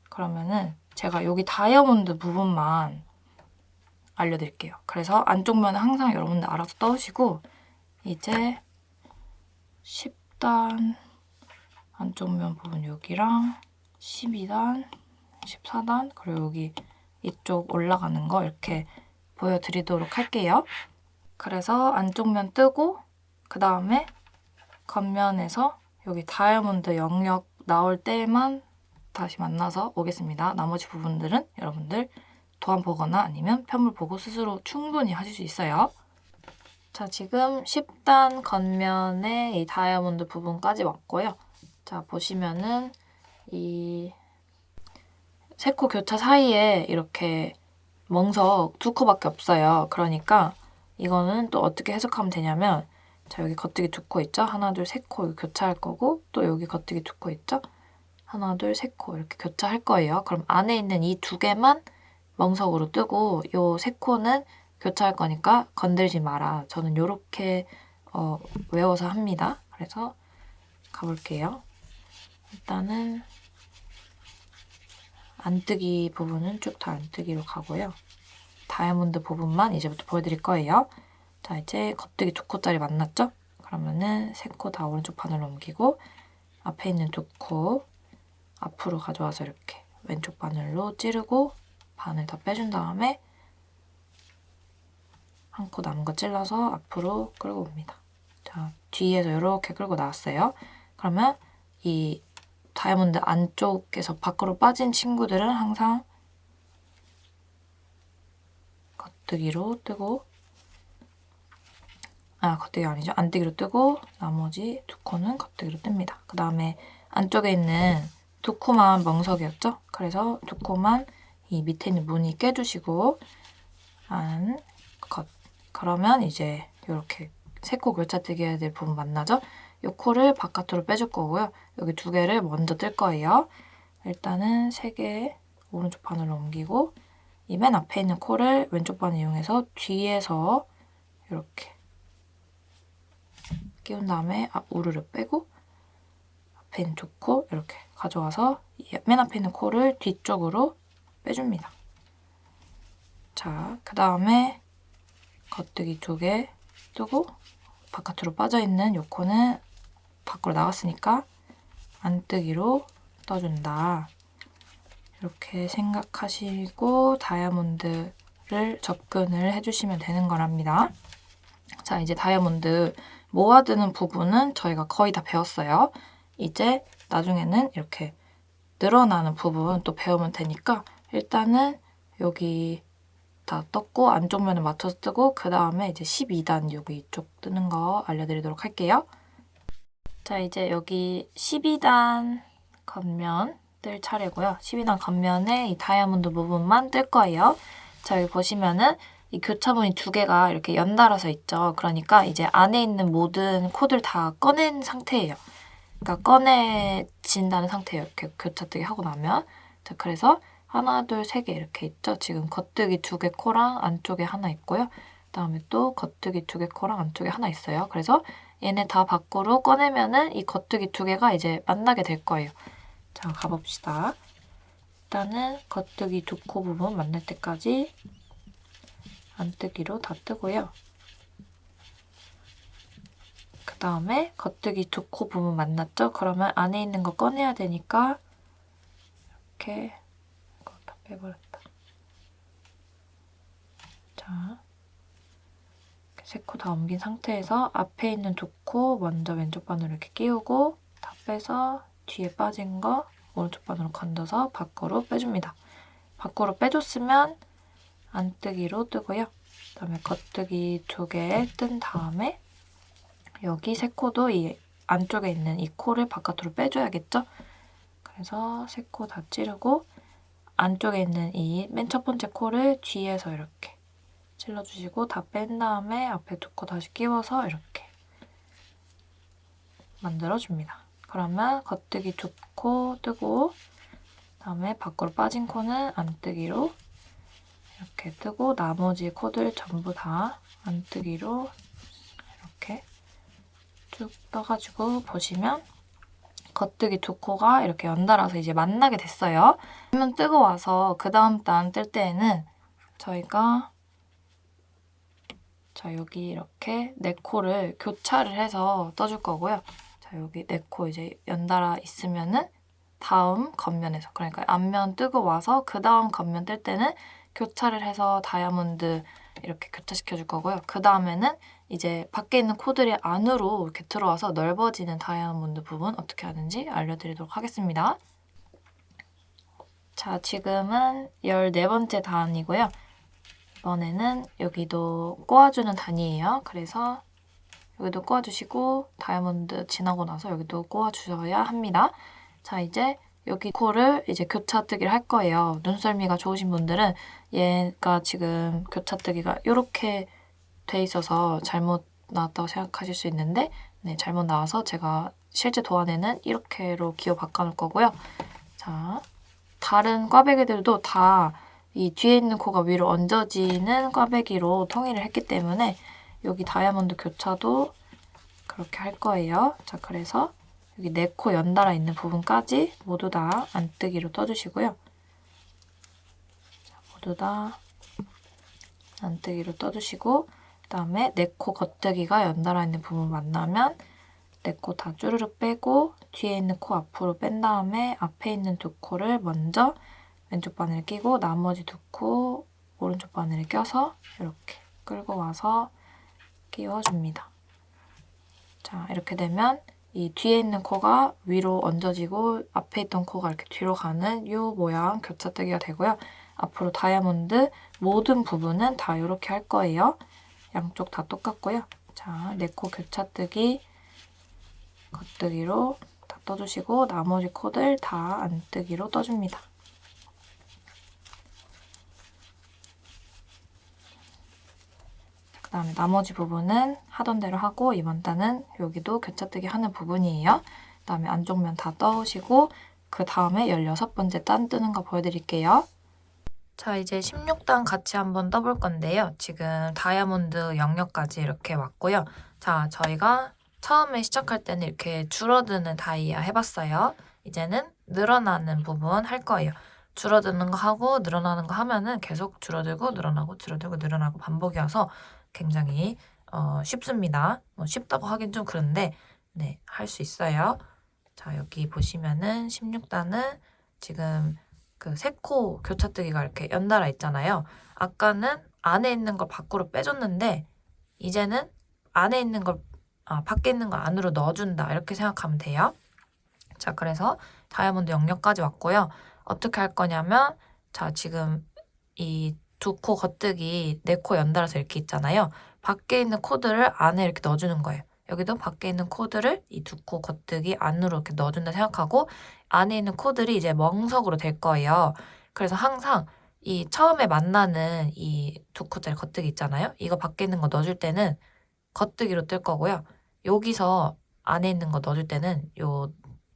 Speaker 1: 그러면은 제가 여기 다이아몬드 부분만 알려드릴게요. 그래서 안쪽 면은 항상 여러분들 알아서 떠시고 이제 10단 안쪽 면 부분 여기랑 12단, 14단 그리고 여기 이쪽 올라가는 거 이렇게 보여드리도록 할게요. 그래서 안쪽 면 뜨고 그 다음에 겉면에서 여기 다이아몬드 영역 나올 때만 다시 만나서 오겠습니다. 나머지 부분들은 여러분들 도안 보거나 아니면 편물 보고 스스로 충분히 하실 수 있어요. 자, 지금 10단 겉면에 이 다이아몬드 부분까지 왔고요. 자, 보시면은 이 3코 교차 사이에 이렇게 멍석 2코밖에 없어요. 그러니까 이거는 또 어떻게 해석하면 되냐면 자, 여기 겉뜨기 2코 있죠? 하나, 둘, 3코 교차할 거고 또 여기 겉뜨기 2코 있죠? 하나, 둘, 3코 이렇게 교차할 거예요. 그럼 안에 있는 이 2개만 멍석으로 뜨고 요 3코는 교차할 거니까 건들지 마라. 저는 이렇게 외워서 합니다. 그래서 가볼게요. 일단은 안뜨기 부분은 쭉 다 안뜨기로 가고요. 다이아몬드 부분만 이제부터 보여드릴 거예요. 자, 이제 겉뜨기 2코짜리 만났죠? 그러면은 3코 다 오른쪽 바늘로 옮기고 앞에 있는 2코 앞으로 가져와서 이렇게 왼쪽 바늘로 찌르고 바늘 다 빼준 다음에 한 코 남은 거 찔러서 앞으로 끌고 옵니다. 자, 뒤에서 이렇게 끌고 나왔어요. 그러면 이 다이아몬드 안쪽에서 밖으로 빠진 친구들은 항상 겉뜨기로 뜨고 겉뜨기 아니죠. 안뜨기로 뜨고 나머지 2코는 겉뜨기로 뜹니다. 그 다음에 안쪽에 있는 2코만 멍석이었죠? 그래서 2코만 이 밑에 있는 무늬 껴주시고 안, 겉. 그러면 이제 이렇게 3코 교차뜨기 해야 될 부분 만나죠? 이 코를 바깥으로 빼줄 거고요. 여기 2개를 먼저 뜰 거예요. 일단은 3개 오른쪽 바늘로 옮기고 이 맨 앞에 있는 코를 왼쪽 바늘 이용해서 뒤에서 이렇게 끼운 다음에 우르르 빼고 앞에 있는 2코 이렇게 가져와서 맨 앞에 있는 코를 뒤쪽으로 빼줍니다. 자, 그 다음에 겉뜨기 2개 뜨고 바깥으로 빠져있는 요 코는 밖으로 나갔으니까 안뜨기로 떠준다. 이렇게 생각하시고 다이아몬드를 접근을 해주시면 되는 거랍니다. 자, 이제 다이아몬드 모아두는 부분은 저희가 거의 다 배웠어요. 이제 나중에는 이렇게 늘어나는 부분 또 배우면 되니까 일단은 여기 다 떴고 안쪽 면을 맞춰서 뜨고 그 다음에 이제 12단 여기 이쪽 뜨는 거 알려드리도록 할게요. 자, 이제 여기 12단 겉면 뜰 차례고요. 12단 겉면에 이 다이아몬드 부분만 뜰 거예요. 자, 여기 보시면은 이 교차무늬 2개가 이렇게 연달아서 있죠. 그러니까 이제 안에 있는 모든 코드를 다 꺼낸 상태예요. 그러니까 꺼내진다는 상태예요. 이렇게 교차뜨기 하고 나면. 자, 그래서 하나, 둘, 세 개 이렇게 있죠. 지금 겉뜨기 2개 코랑 안쪽에 하나 있고요. 그다음에 또 겉뜨기 2개 코랑 안쪽에 하나 있어요. 그래서 얘네 다 밖으로 꺼내면은 이 겉뜨기 2개가 이제 만나게 될 거예요. 자, 가봅시다. 일단은 겉뜨기 2코 부분 만날 때까지 안뜨기로 다 뜨고요. 그 다음에 겉뜨기 2코 부분 만났죠? 그러면 안에 있는 거 꺼내야 되니까 이렇게 이거 다 빼버렸다. 자, 3코 다 옮긴 상태에서 앞에 있는 2코 먼저 왼쪽 반으로 이렇게 끼우고 다 빼서 뒤에 빠진 거 오른쪽 반으로 건져서 밖으로 빼줍니다. 밖으로 빼줬으면 안뜨기로 뜨고요. 그 다음에 겉뜨기 2개 뜬 다음에 여기 3코도 이 안쪽에 있는 이 코를 바깥으로 빼줘야겠죠? 그래서 3코 다 찌르고 안쪽에 있는 이 맨 첫 번째 코를 뒤에서 이렇게 찔러주시고 다 뺀 다음에 앞에 2코 다시 끼워서 이렇게 만들어줍니다. 그러면 겉뜨기 2코 뜨고 그다음에 밖으로 빠진 코는 안뜨기로 이렇게 뜨고 나머지 코들 전부 다 안뜨기로 이렇게 쭉 떠가지고 보시면 겉뜨기 2코가 이렇게 연달아서 이제 만나게 됐어요. 그러면 뜨고 와서 그 다음 단 뜰 때에는 저희가 자, 여기 이렇게 4코를 교차를 해서 떠줄 거고요. 자, 여기 4코 이제 연달아 있으면은 다음 겉면에서 그러니까 앞면 뜨고 와서 그 다음 겉면 뜰 때는 교차를 해서 다이아몬드 이렇게 교차시켜 줄 거고요. 그 다음에는 이제 밖에 있는 코들이 안으로 이렇게 들어와서 넓어지는 다이아몬드 부분 어떻게 하는지 알려드리도록 하겠습니다. 자, 지금은 14번째 단이고요. 이번에는 여기도 꼬아주는 단이에요. 그래서 여기도 꼬아주시고 다이아몬드 지나고 나서 여기도 꼬아주셔야 합니다. 자, 이제 여기 코를 이제 교차뜨기를 할 거예요. 눈썰미가 좋으신 분들은 얘가 지금 교차뜨기가 이렇게 돼 있어서 잘못 나왔다고 생각하실 수 있는데 네, 잘못 나와서 제가 실제 도안에는 이렇게로 기호 바꿔놓을 거고요. 자, 다른 꽈배기들도 다 이 뒤에 있는 코가 위로 얹어지는 꽈배기로 통일을 했기 때문에 여기 다이아몬드 교차도 그렇게 할 거예요. 자, 그래서 여기 4코 연달아 있는 부분까지 모두 다 안뜨기로 떠주시고요. 자, 모두 다 안뜨기로 떠주시고 그 다음에 4코 겉뜨기가 연달아 있는 부분 만나면 4코 다 쭈르륵 빼고 뒤에 있는 코 앞으로 뺀 다음에 앞에 있는 2코를 먼저 왼쪽 바늘에 끼고 나머지 2코 오른쪽 바늘에 껴서 이렇게 끌고 와서 끼워줍니다. 자, 이렇게 되면 이 뒤에 있는 코가 위로 얹어지고 앞에 있던 코가 이렇게 뒤로 가는 이 모양 교차뜨기가 되고요. 앞으로 다이아몬드 모든 부분은 다 이렇게 할 거예요. 양쪽 다 똑같고요. 자, 4코 교차뜨기, 겉뜨기로 다 떠주시고 나머지 코들 다 안뜨기로 떠줍니다. 그 다음에 나머지 부분은 하던 대로 하고 이번 단은 여기도 교차뜨기 하는 부분이에요. 그 다음에 안쪽 면 다 떠오시고 그 다음에 16번째 단 뜨는 거 보여드릴게요. 자, 이제 16단 같이 한번 떠볼 건데요. 지금 다이아몬드 영역까지 이렇게 왔고요. 자, 저희가 처음에 시작할 때는 이렇게 줄어드는 다이아 해봤어요. 이제는 늘어나는 부분 할 거예요. 줄어드는 거 하고 늘어나는 거 하면은 계속 줄어들고 늘어나고 줄어들고 늘어나고 반복이어서 굉장히 쉽습니다. 쉽다고 하긴 좀 그런데 네, 할 수 있어요. 자, 여기 보시면은 16단은 지금 그 3코 교차뜨기가 이렇게 연달아 있잖아요. 아까는 안에 있는 걸 밖으로 빼줬는데 이제는 안에 있는 걸 밖에 있는 걸 안으로 넣어준다 이렇게 생각하면 돼요. 자, 그래서 다이아몬드 영역까지 왔고요. 어떻게 할 거냐면 자, 지금 이 2코 겉뜨기 4코 연달아서 이렇게 있잖아요. 밖에 있는 코드를 안에 이렇게 넣어주는 거예요. 여기도 밖에 있는 코드를 이 2코 겉뜨기 안으로 이렇게 넣어준다 생각하고 안에 있는 코드들이 이제 멍석으로 될 거예요. 그래서 항상 이 처음에 만나는 이 2코짜리 겉뜨기 있잖아요. 이거 밖에 있는 거 넣어줄 때는 겉뜨기로 뜰 거고요. 여기서 안에 있는 거 넣어줄 때는 요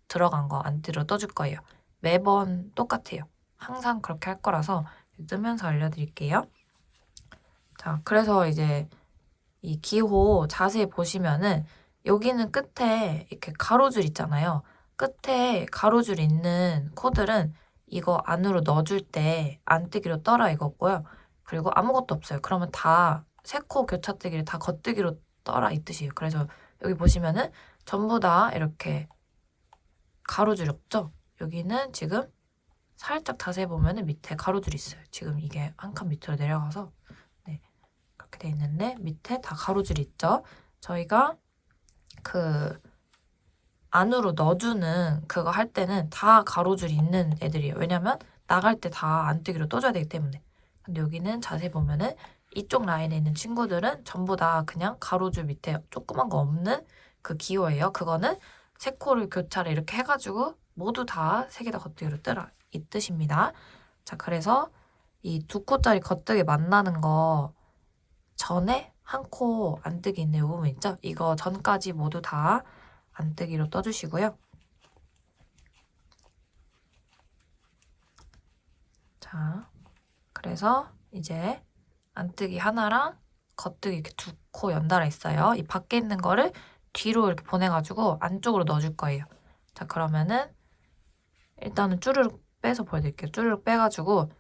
Speaker 1: 들어간 거 안으로 떠줄 거예요. 매번 똑같아요. 항상 그렇게 할 거라서 뜨면서 알려드릴게요. 자, 그래서 이제 이 기호 자세히 보시면은 여기는 끝에 이렇게 가로줄 있잖아요. 끝에 가로줄 있는 코드는 이거 안으로 넣어줄 때 안뜨기로 떠라 이거고요. 그리고 아무것도 없어요. 그러면 다 3코 교차뜨기를 다 겉뜨기로 떠라 이 뜻이에요. 그래서 여기 보시면은 전부 다 이렇게 가로줄이 없죠? 여기는 지금 살짝 자세히 보면은 밑에 가로줄이 있어요. 지금 이게 한 칸 밑으로 내려가서 네, 그렇게 돼 있는데 밑에 다 가로줄이 있죠. 저희가 그 안으로 넣어주는 그거 할 때는 다 가로줄이 있는 애들이에요. 왜냐면 나갈 때 다 안뜨기로 떠줘야 되기 때문에. 근데 여기는 자세히 보면은 이쪽 라인에 있는 친구들은 전부 다 그냥 가로줄 밑에 조그만 거 없는 그 기호예요. 그거는 3코를 교차를 이렇게 해가지고 모두 다 3개 다 겉뜨기로 뜨라 이 뜻입니다. 자, 그래서 이 2코짜리 겉뜨기 만나는 거 전에 한 코 안뜨기 있는 이 부분 있죠? 이거 전까지 모두 다 안뜨기로 떠주시고요. 자, 그래서 이제 안뜨기 하나랑 겉뜨기 이렇게 2코 연달아 있어요. 이 밖에 있는 거를 뒤로 이렇게 보내가지고 안쪽으로 넣어줄 거예요. 자, 그러면은 일단은 쭈르륵 빼서 보여드릴게요. 쭈르륵 빼가지고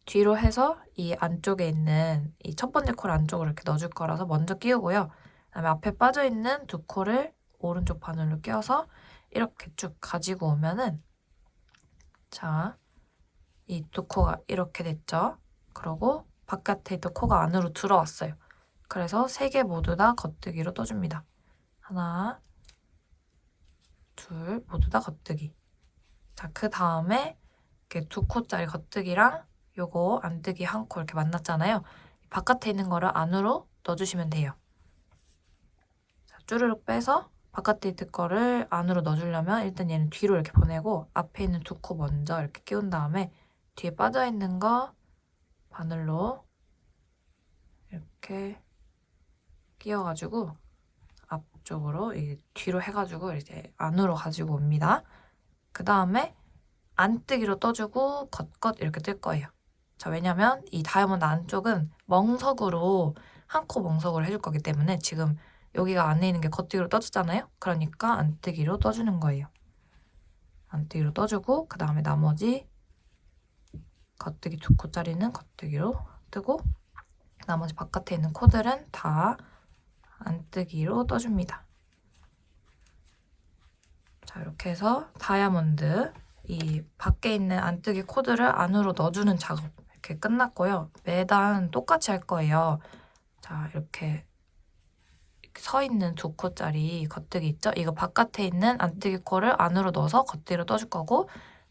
Speaker 1: 뒤로 해서 이 안쪽에 있는 이 첫 번째 코를 안쪽으로 이렇게 넣어줄 거라서 먼저 끼우고요. 그다음에 앞에 빠져있는 2코를 오른쪽 바늘로 끼워서 이렇게 쭉 가지고 오면은 자, 이 2코가 이렇게 됐죠. 그리고 바깥에 있던 코가 안으로 들어왔어요. 그래서 3개 모두 다 겉뜨기로 떠줍니다. 하나, 둘, 모두 다 겉뜨기. 자, 그 다음에 이렇게 2코짜리 겉뜨기랑 요거 안뜨기 한 코 이렇게 만났잖아요. 바깥에 있는 거를 안으로 넣어주시면 돼요. 자, 쭈르륵 빼서 바깥에 있는 거를 안으로 넣어주려면 일단 얘는 뒤로 이렇게 보내고 앞에 있는 2코 먼저 이렇게 끼운 다음에 뒤에 빠져있는 거 바늘로 이렇게 끼워가지고 앞쪽으로 뒤로 해가지고 이제 안으로 가지고 옵니다. 그 다음에 안뜨기로 떠주고 겉겉 이렇게 뜰 거예요. 자, 왜냐면 이 다이아몬드 안쪽은 멍석으로 한 코 멍석으로 해줄 거기 때문에 지금 여기가 안에 있는 게 겉뜨기로 떠주잖아요. 그러니까 안뜨기로 떠주는 거예요. 안뜨기로 떠주고 그 다음에 나머지 겉뜨기 2코짜리는 겉뜨기로 뜨고 나머지 바깥에 있는 코들은 다 안뜨기로 떠줍니다. 자, 이렇게 해서 다이아몬드 이 밖에 있는 안뜨기 코드를 안으로 넣어주는 작업 이렇게 끝났고요. 매단 똑같이 할 거예요. 자, 이렇게 서 있는 2코짜리 겉뜨기 있죠? 이거 바깥에 있는 안뜨기 코를 안으로 넣어서 겉뜨기로 떠줄 거고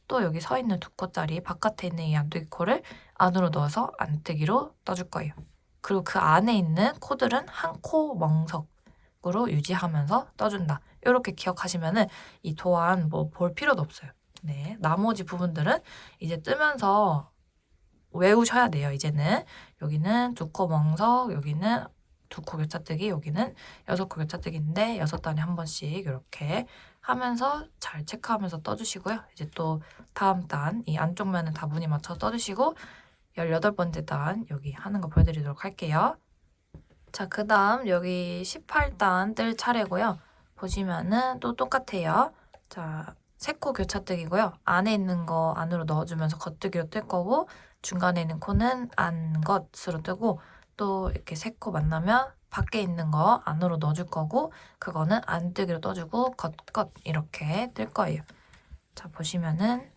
Speaker 1: 또 여기 서 있는 2코짜리 바깥에 있는 이 안뜨기 코를 안으로 넣어서 안뜨기로 떠줄 거예요. 그리고 그 안에 있는 코들은 한 코 멍석으로 유지하면서 떠준다. 이렇게 기억하시면은 이 도안 뭐 볼 필요도 없어요. 네, 나머지 부분들은 이제 뜨면서 외우셔야 돼요. 이제는 여기는 2코 멍석, 여기는 2코 교차뜨기, 여기는 6코 교차뜨기인데 6단에 한 번씩 이렇게 하면서 잘 체크하면서 떠주시고요. 이제 또 다음 단 이 안쪽 면은 다 무늬 맞춰 떠주시고 18번째 단 여기 하는 거 보여드리도록 할게요. 자, 그 다음 여기 18단 뜰 차례고요. 보시면은 또 똑같아요. 자, 3코 교차뜨기고요. 안에 있는 거 안으로 넣어주면서 겉뜨기로 뜰 거고 중간에 있는 코는 안 겉으로 뜨고 또 이렇게 3코 만나면 밖에 있는 거 안으로 넣어줄 거고 그거는 안뜨기로 떠주고 겉 이렇게 뜰 거예요. 자, 보시면은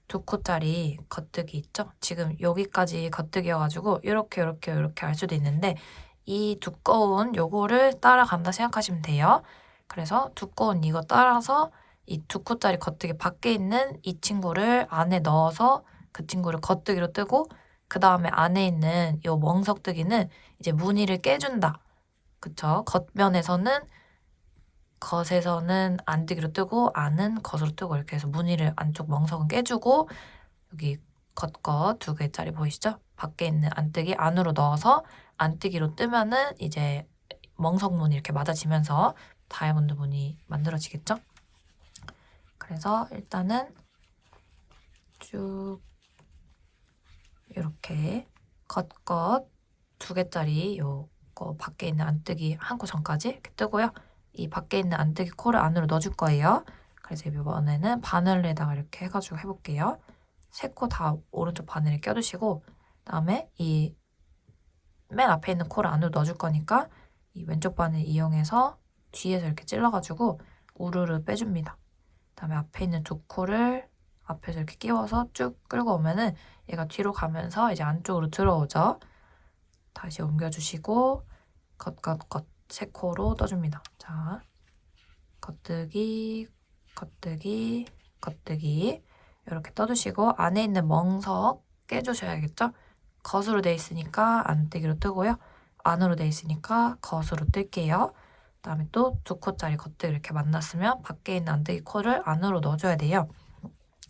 Speaker 1: 2코짜리 겉뜨기 있죠? 지금 여기까지 겉뜨기여가지고 이렇게 알 수도 있는데 이 두꺼운 요거를 따라간다 생각하시면 돼요. 그래서 두꺼운 이거 따라서 이 2코짜리 겉뜨기 밖에 있는 이 친구를 안에 넣어서 그 친구를 겉뜨기로 뜨고 그 다음에 안에 있는 요 멍석뜨기는 이제 무늬를 깨준다. 그쵸? 겉에서는 안뜨기로 뜨고 안은 겉으로 뜨고 이렇게 해서 무늬를 안쪽 멍석은 깨주고 여기 겉 2개짜리 보이시죠? 밖에 있는 안뜨기 안으로 넣어서 안뜨기로 뜨면은 이제 멍석 무늬 이렇게 맞아지면서 다이아몬드 무늬 만들어지겠죠? 그래서 일단은 쭉 이렇게 겉 2개짜리 요거 밖에 있는 안뜨기 한 코 전까지 이렇게 뜨고요. 이 밖에 있는 안뜨기 코를 안으로 넣어줄 거예요. 그래서 이번에는 바늘에다가 이렇게 해가지고 해볼게요. 3코 다 오른쪽 바늘에 껴주시고 그다음에 이 맨 앞에 있는 코를 안으로 넣어줄 거니까 이 왼쪽 바늘 이용해서 뒤에서 이렇게 찔러가지고 우르르 빼줍니다. 그다음에 앞에 있는 2코를 앞에서 이렇게 끼워서 쭉 끌고 오면은 얘가 뒤로 가면서 이제 안쪽으로 들어오죠. 다시 옮겨주시고 겉 3코로 떠줍니다. 자, 겉뜨기 이렇게 떠주시고 안에 있는 멍석 깨주셔야겠죠? 겉으로 돼 있으니까 안뜨기로 뜨고요. 안으로 돼 있으니까 겉으로 뜰게요. 그다음에 또 2코짜리 겉뜨기 이렇게 만났으면 밖에 있는 안뜨기 코를 안으로 넣어줘야 돼요.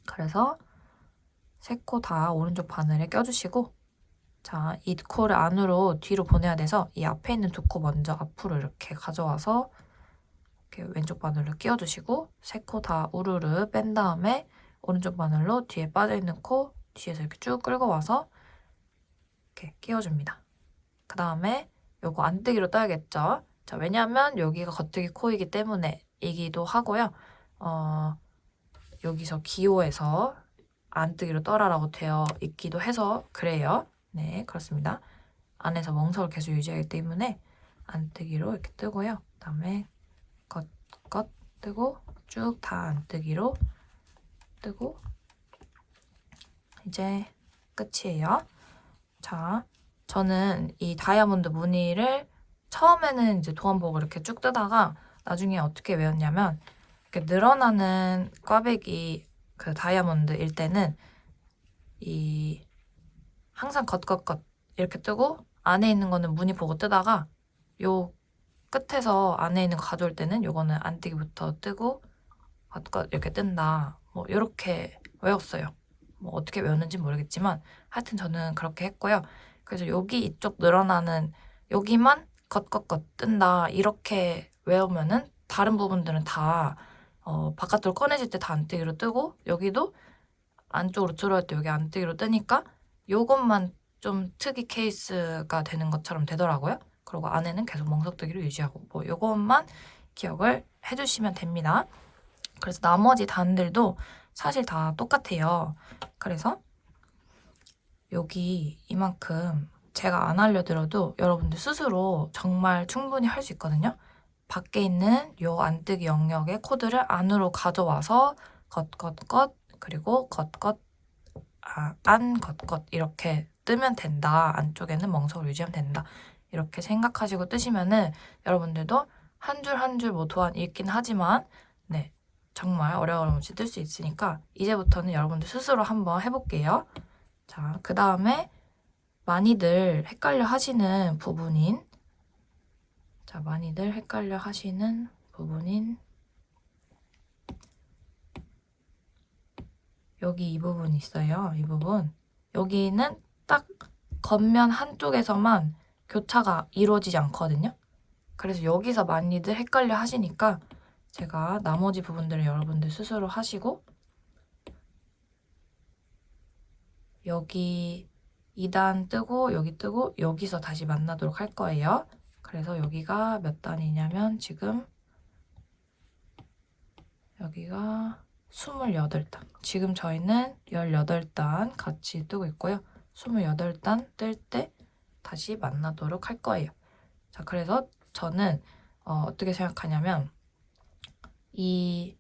Speaker 1: 그래서 3코 다 오른쪽 바늘에 껴주시고 자, 이 코를 안으로 뒤로 보내야 돼서 이 앞에 있는 2코 먼저 앞으로 이렇게 가져와서 이렇게 왼쪽 바늘로 끼워주시고 3코 다 우르르 뺀 다음에 오른쪽 바늘로 뒤에 빠져있는 코 뒤에서 이렇게 쭉 끌고 와서 이렇게 끼워줍니다. 그 다음에 요거 안뜨기로 떠야겠죠? 자, 왜냐면 여기가 겉뜨기 코이기 때문에 이기도 하고요. 여기서 기호에서 안뜨기로 떠라라고 되어 있기도 해서 그래요. 네, 그렇습니다. 안에서 멍석을 계속 유지하기 때문에 안뜨기로 이렇게 뜨고요. 그 다음에 겉 뜨고 쭉 다 안뜨기로 뜨고 이제 끝이에요. 자, 저는 이 다이아몬드 무늬를 처음에는 이제 도안보고 이렇게 쭉 뜨다가 나중에 어떻게 외웠냐면 이렇게 늘어나는 꽈배기 그 다이아몬드일 때는 이 항상 겉 이렇게 뜨고 안에 있는 거는 무늬 보고 뜨다가 요 끝에서 안에 있는 거 가져올 때는 요거는 안뜨기부터 뜨고 겉 이렇게 뜬다. 뭐 이렇게 외웠어요. 뭐 어떻게 외웠는지 모르겠지만 하여튼 저는 그렇게 했고요. 그래서 여기 이쪽 늘어나는 여기만 겉 뜬다 이렇게 외우면은 다른 부분들은 다 바깥으로 꺼내질 때 다 안뜨기로 뜨고 여기도 안쪽으로 들어올 때 여기 안뜨기로 뜨니까 요것만 좀 특이 케이스가 되는 것처럼 되더라고요. 그리고 안에는 계속 멍석뜨기로 유지하고 뭐 요것만 기억을 해주시면 됩니다. 그래서 나머지 단들도 사실 다 똑같아요. 그래서 여기 이만큼 제가 안 알려드려도 여러분들 스스로 정말 충분히 할 수 있거든요. 밖에 있는 요 안뜨기 영역의 코드를 안으로 가져와서 겉 그리고 안 이렇게 뜨면 된다. 안쪽에는 멍석을 유지하면 된다. 이렇게 생각하시고 뜨시면은 여러분들도 한 줄 한 줄 뭐 도안 읽긴 하지만 네, 정말 어려움 없이 뜰 수 있으니까 이제부터는 여러분들 스스로 한번 해볼게요. 자, 그 다음에 많이들 헷갈려 하시는 부분인 여기 이 부분 있어요. 이 부분. 여기는 딱 겉면 한쪽에서만 교차가 이루어지지 않거든요. 그래서 여기서 많이들 헷갈려 하시니까 제가 나머지 부분들을 여러분들 스스로 하시고 여기 2단 뜨고 여기 뜨고 여기서 다시 만나도록 할 거예요. 그래서 여기가 몇 단이냐면 지금 여기가 28단. 지금 저희는 18단 같이 뜨고 있고요. 28단 뜰 때 다시 만나도록 할 거예요. 자, 그래서 저는 어떻게 생각하냐면 이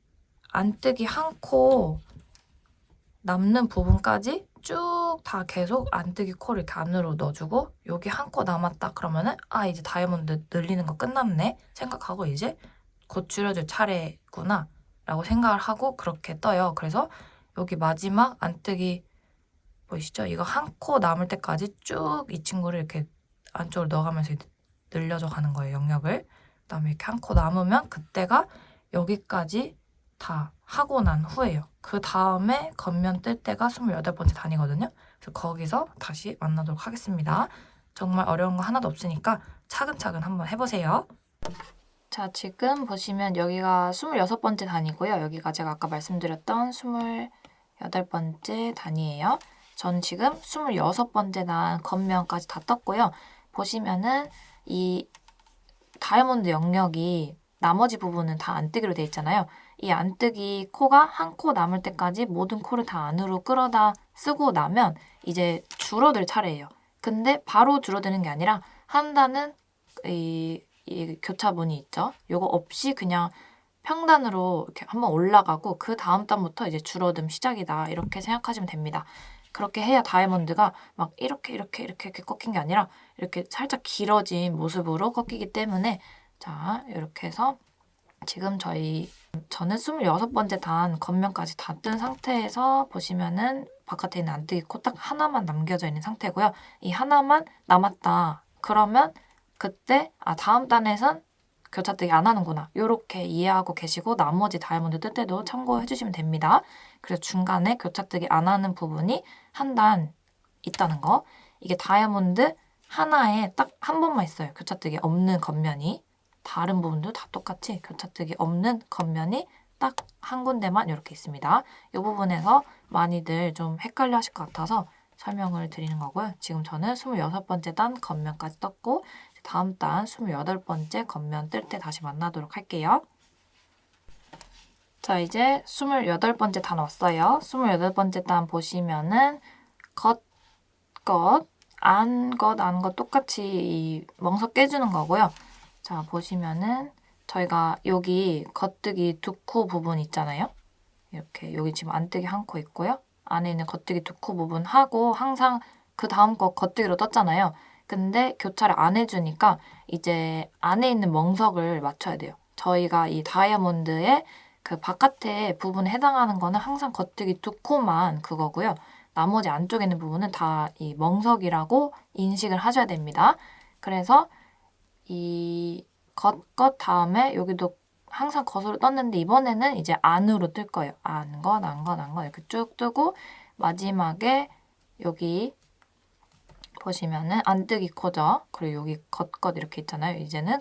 Speaker 1: 안뜨기 한 코 남는 부분까지 쭉 다 계속 안뜨기 코를 이렇게 안으로 넣어주고 여기 한 코 남았다 그러면은 아 이제 다이아몬드 늘리는 거 끝났네 생각하고 이제 곧 줄여줄 차례구나 라고 생각을 하고 그렇게 떠요. 그래서 여기 마지막 안뜨기 보이시죠? 이거 한 코 남을 때까지 쭉 이 친구를 이렇게 안쪽으로 넣어가면서 늘려줘 가는 거예요, 영역을. 그다음에 이렇게 한 코 남으면 그때가 여기까지 다 하고 난 후예요. 그 다음에 겉면 뜰 때가 28번째 단이거든요. 그래서 거기서 다시 만나도록 하겠습니다. 정말 어려운 거 하나도 없으니까 차근차근 한번 해보세요. 자, 지금 보시면 여기가 26번째 단이고요. 여기가 제가 아까 말씀드렸던 28번째 단이에요. 전 지금 26번째 단 겉면까지 다 떴고요. 보시면은 이 다이아몬드 영역이 나머지 부분은 다 안뜨기로 돼 있잖아요. 이 안뜨기 코가 한 코 남을 때까지 모든 코를 다 안으로 끌어다 쓰고 나면 이제 줄어들 차례예요. 근데 바로 줄어드는 게 아니라 한 단은 이 교차문이 있죠. 요거 없이 그냥 평단으로 이렇게 한번 올라가고 그 다음 단부터 이제 줄어듦 시작이다. 이렇게 생각하시면 됩니다. 그렇게 해야 다이아몬드가 막 이렇게 꺾인 게 아니라 이렇게 살짝 길어진 모습으로 꺾이기 때문에 자, 이렇게 해서 지금 저는 26번째 단 겉면까지 다 뜬 상태에서 보시면은 바깥에 있는 안뜨기 코 딱 하나만 남겨져 있는 상태고요. 이 하나만 남았다. 그러면 그때 다음 단에선 교차뜨기 안 하는구나. 이렇게 이해하고 계시고 나머지 다이아몬드 뜰 때도 참고해 주시면 됩니다. 그래서 중간에 교차뜨기 안 하는 부분이 한 단 있다는 거. 이게 다이아몬드 하나에 딱 한 번만 있어요. 교차뜨기 없는 겉면이. 다른 부분도 다 똑같이 교차뜨기 없는 겉면이 딱 한 군데만 이렇게 있습니다. 이 부분에서 많이들 좀 헷갈려 하실 것 같아서 설명을 드리는 거고요. 지금 저는 26번째 단 겉면까지 떴고 다음 단 28번째 겉면 뜰 때 다시 만나도록 할게요. 자, 이제 28번째 단 왔어요. 28번째 단 보시면은 안 것 똑같이 이 멍석 깨주는 거고요. 자, 보시면은 저희가 여기 겉뜨기 두 코 부분 있잖아요. 이렇게 여기 지금 안뜨기 한 코 있고요. 안에 있는 겉뜨기 두 코 부분 하고 항상 그 다음 거 겉뜨기로 떴잖아요. 근데 교차를 안 해주니까 이제 안에 있는 멍석을 맞춰야 돼요. 저희가 이 다이아몬드의 그 바깥에 부분에 해당하는 거는 항상 겉뜨기 두 코만 그거고요. 나머지 안쪽에 있는 부분은 다 이 멍석이라고 인식을 하셔야 됩니다. 그래서 이 겉 다음에 여기도 항상 겉으로 떴는데 이번에는 이제 안으로 뜰 거예요. 안 것 이렇게 쭉 뜨고 마지막에 여기 보시면은 안뜨기 코죠. 그리고 여기 겉 이렇게 있잖아요. 이제는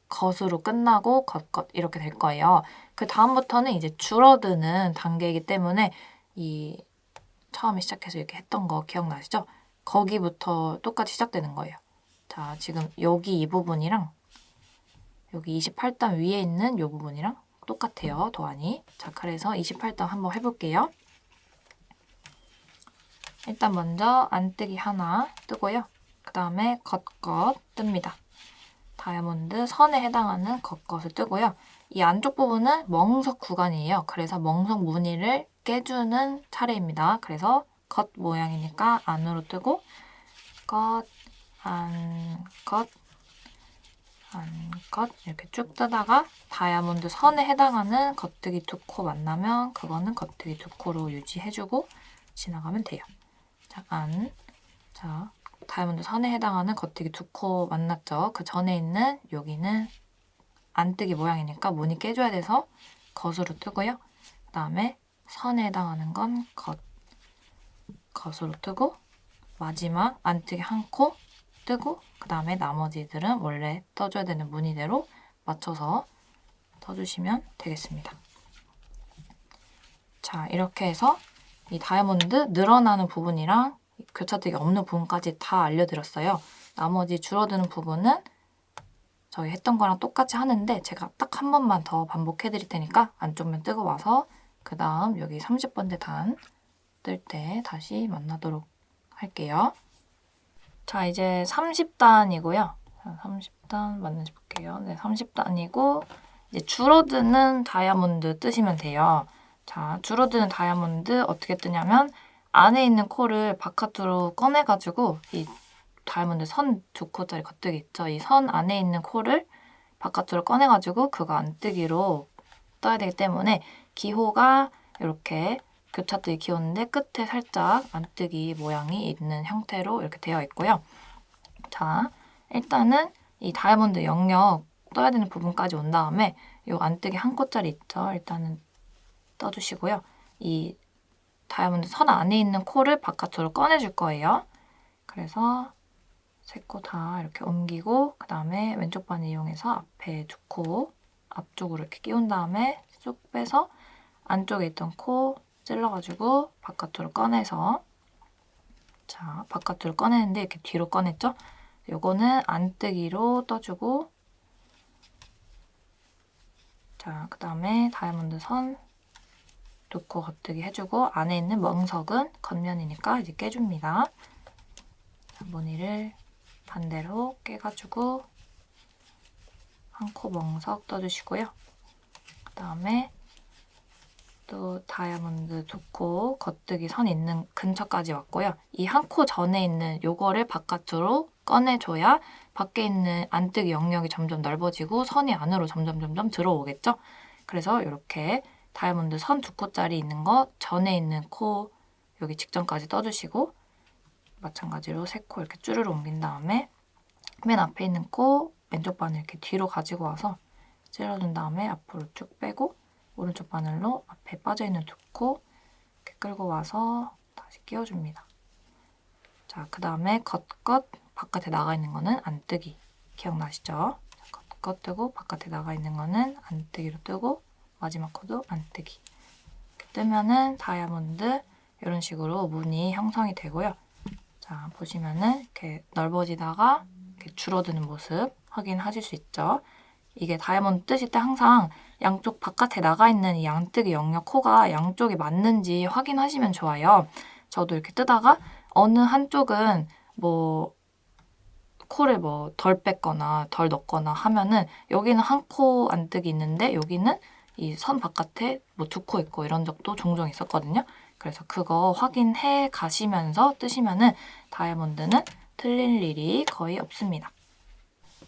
Speaker 1: 겉으로 끝나고 겉 이렇게 될 거예요. 그 다음부터는 이제 줄어드는 단계이기 때문에 이 처음에 시작해서 이렇게 했던 거 기억나시죠? 거기부터 똑같이 시작되는 거예요. 자, 지금 여기 이 부분이랑 여기 28단 위에 있는 이 부분이랑 똑같아요, 도안이. 자, 그래서 28단 한번 해볼게요. 일단 먼저 안뜨기 하나 뜨고요. 그 다음에 겉 뜹니다. 다이아몬드 선에 해당하는 겉을 뜨고요. 이 안쪽 부분은 멍석 구간이에요. 그래서 멍석 무늬를 깨주는 차례입니다. 그래서 겉 모양이니까 안으로 뜨고 안 이렇게 쭉 뜨다가 다이아몬드 선에 해당하는 겉뜨기 두 코 만나면 그거는 겉뜨기 두 코로 유지해주고 지나가면 돼요. 자, 자, 다이아몬드 선에 해당하는 겉뜨기 두 코 만났죠. 그 전에 있는 여기는 안뜨기 모양이니까 무늬 깨줘야 돼서 겉으로 뜨고요. 그 다음에 선에 해당하는 건 겉으로 뜨고 마지막 안뜨기 한 코 뜨고 그 다음에 나머지들은 원래 떠줘야 되는 무늬대로 맞춰서 떠주시면 되겠습니다. 자, 이렇게 해서 이 다이아몬드 늘어나는 부분이랑 교차뜨기 없는 부분까지 다 알려드렸어요. 나머지 줄어드는 부분은 저희 했던 거랑 똑같이 하는데 제가 딱 한 번만 더 반복해 드릴 테니까 안쪽면 뜨고 와서 그 다음 여기 30번째 단 뜰 때 다시 만나도록 할게요. 자, 이제 30단이고요. 30단 맞는지 볼게요. 네, 30단이고 이제 줄어드는 다이아몬드 뜨시면 돼요. 자, 줄어드는 다이아몬드 어떻게 뜨냐면 안에 있는 코를 바깥으로 꺼내가지고 이 다이아몬드 선 2코짜리 겉뜨기 있죠? 이 선 안에 있는 코를 바깥으로 꺼내가지고 그거 안 뜨기로 떠야 되기 때문에 기호가 이렇게 교차뜨기 기호인데 끝에 살짝 안 뜨기 모양이 있는 형태로 이렇게 되어 있고요. 자, 일단은 이 다이아몬드 영역 떠야 되는 부분까지 온 다음에 이 안 뜨기 한 코짜리 있죠? 일단은 떠주시고요. 이 다이아몬드 선 안에 있는 코를 바깥으로 꺼내줄 거예요. 그래서 3코 다 이렇게 옮기고 그 다음에 왼쪽 바늘 이용해서 앞에 2코 앞쪽으로 이렇게 끼운 다음에 쭉 빼서 안쪽에 있던 코 찔러가지고 바깥으로 꺼내서 자, 바깥으로 꺼내는데 이렇게 뒤로 꺼냈죠? 요거는 안뜨기로 떠주고 자, 그 다음에 다이아몬드 선 2코 겉뜨기 해주고 안에 있는 멍석은 겉면이니까 이제 깨줍니다. 자, 무늬를 반대로 깨가지고 한 코 멍석 떠주시고요. 그 다음에 또 다이아몬드 2코 겉뜨기 선 있는 근처까지 왔고요. 이 한 코 전에 있는 요거를 바깥으로 꺼내줘야 밖에 있는 안뜨기 영역이 점점 넓어지고 선이 안으로 점점 들어오겠죠? 그래서 이렇게 다이아몬드 선 2코짜리 있는 거 전에 있는 코 여기 직전까지 떠주시고 마찬가지로 3코 이렇게 쭈르르 옮긴 다음에 맨 앞에 있는 코 왼쪽 바늘 이렇게 뒤로 가지고 와서 찔러준 다음에 앞으로 쭉 빼고 오른쪽 바늘로 앞에 빠져있는 2코 이렇게 끌고 와서 다시 끼워줍니다. 자, 그 다음에 겉 바깥에 나가 있는 거는 안뜨기 기억나시죠? 겉 뜨고 바깥에 나가 있는 거는 안뜨기로 뜨고 마지막 코도 안뜨기 이렇게 뜨면은 다이아몬드 이런 식으로 무늬 형성이 되고요. 자, 보시면은 이렇게 넓어지다가 이렇게 줄어드는 모습 확인하실 수 있죠? 이게 다이아몬드 뜨실 때 항상 양쪽 바깥에 나가 있는 이 안뜨기 영역 코가 양쪽이 맞는지 확인하시면 좋아요. 저도 이렇게 뜨다가 어느 한쪽은 뭐 코를 뭐 덜 뺐거나 덜 넣거나 하면은 여기는 한 코 안뜨기 있는데 여기는 이 선 바깥에 뭐 2코 있고 이런 적도 종종 있었거든요. 그래서 그거 확인해 가시면서 뜨시면은 다이아몬드는 틀릴 일이 거의 없습니다.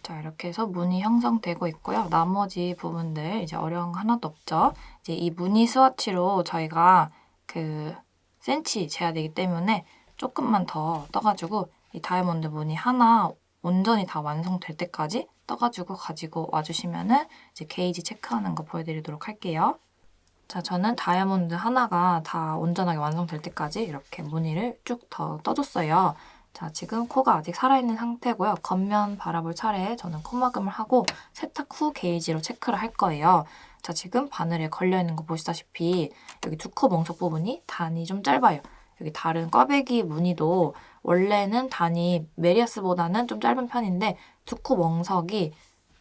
Speaker 1: 자, 이렇게 해서 무늬 형성되고 있고요. 나머지 부분들 이제 어려운 거 하나도 없죠. 이제 이 무늬 스와치로 저희가 그 센치 재야 되기 때문에 조금만 더 떠가지고 이 다이아몬드 무늬 하나 온전히 다 완성될 때까지 떠가지고 가지고 와주시면은 이제 게이지 체크하는 거 보여드리도록 할게요. 자, 저는 다이아몬드 하나가 다 온전하게 완성될 때까지 이렇게 무늬를 쭉 더 떠줬어요. 자, 지금 코가 아직 살아있는 상태고요. 겉면 바라볼 차례에 저는 코막음을 하고 세탁 후 게이지로 체크를 할 거예요. 자, 지금 바늘에 걸려있는 거 보시다시피 여기 2코 멍석 부분이 단이 좀 짧아요. 여기 다른 꽈배기 무늬도 원래는 단이 메리아스보다는 좀 짧은 편인데 2코 멍석이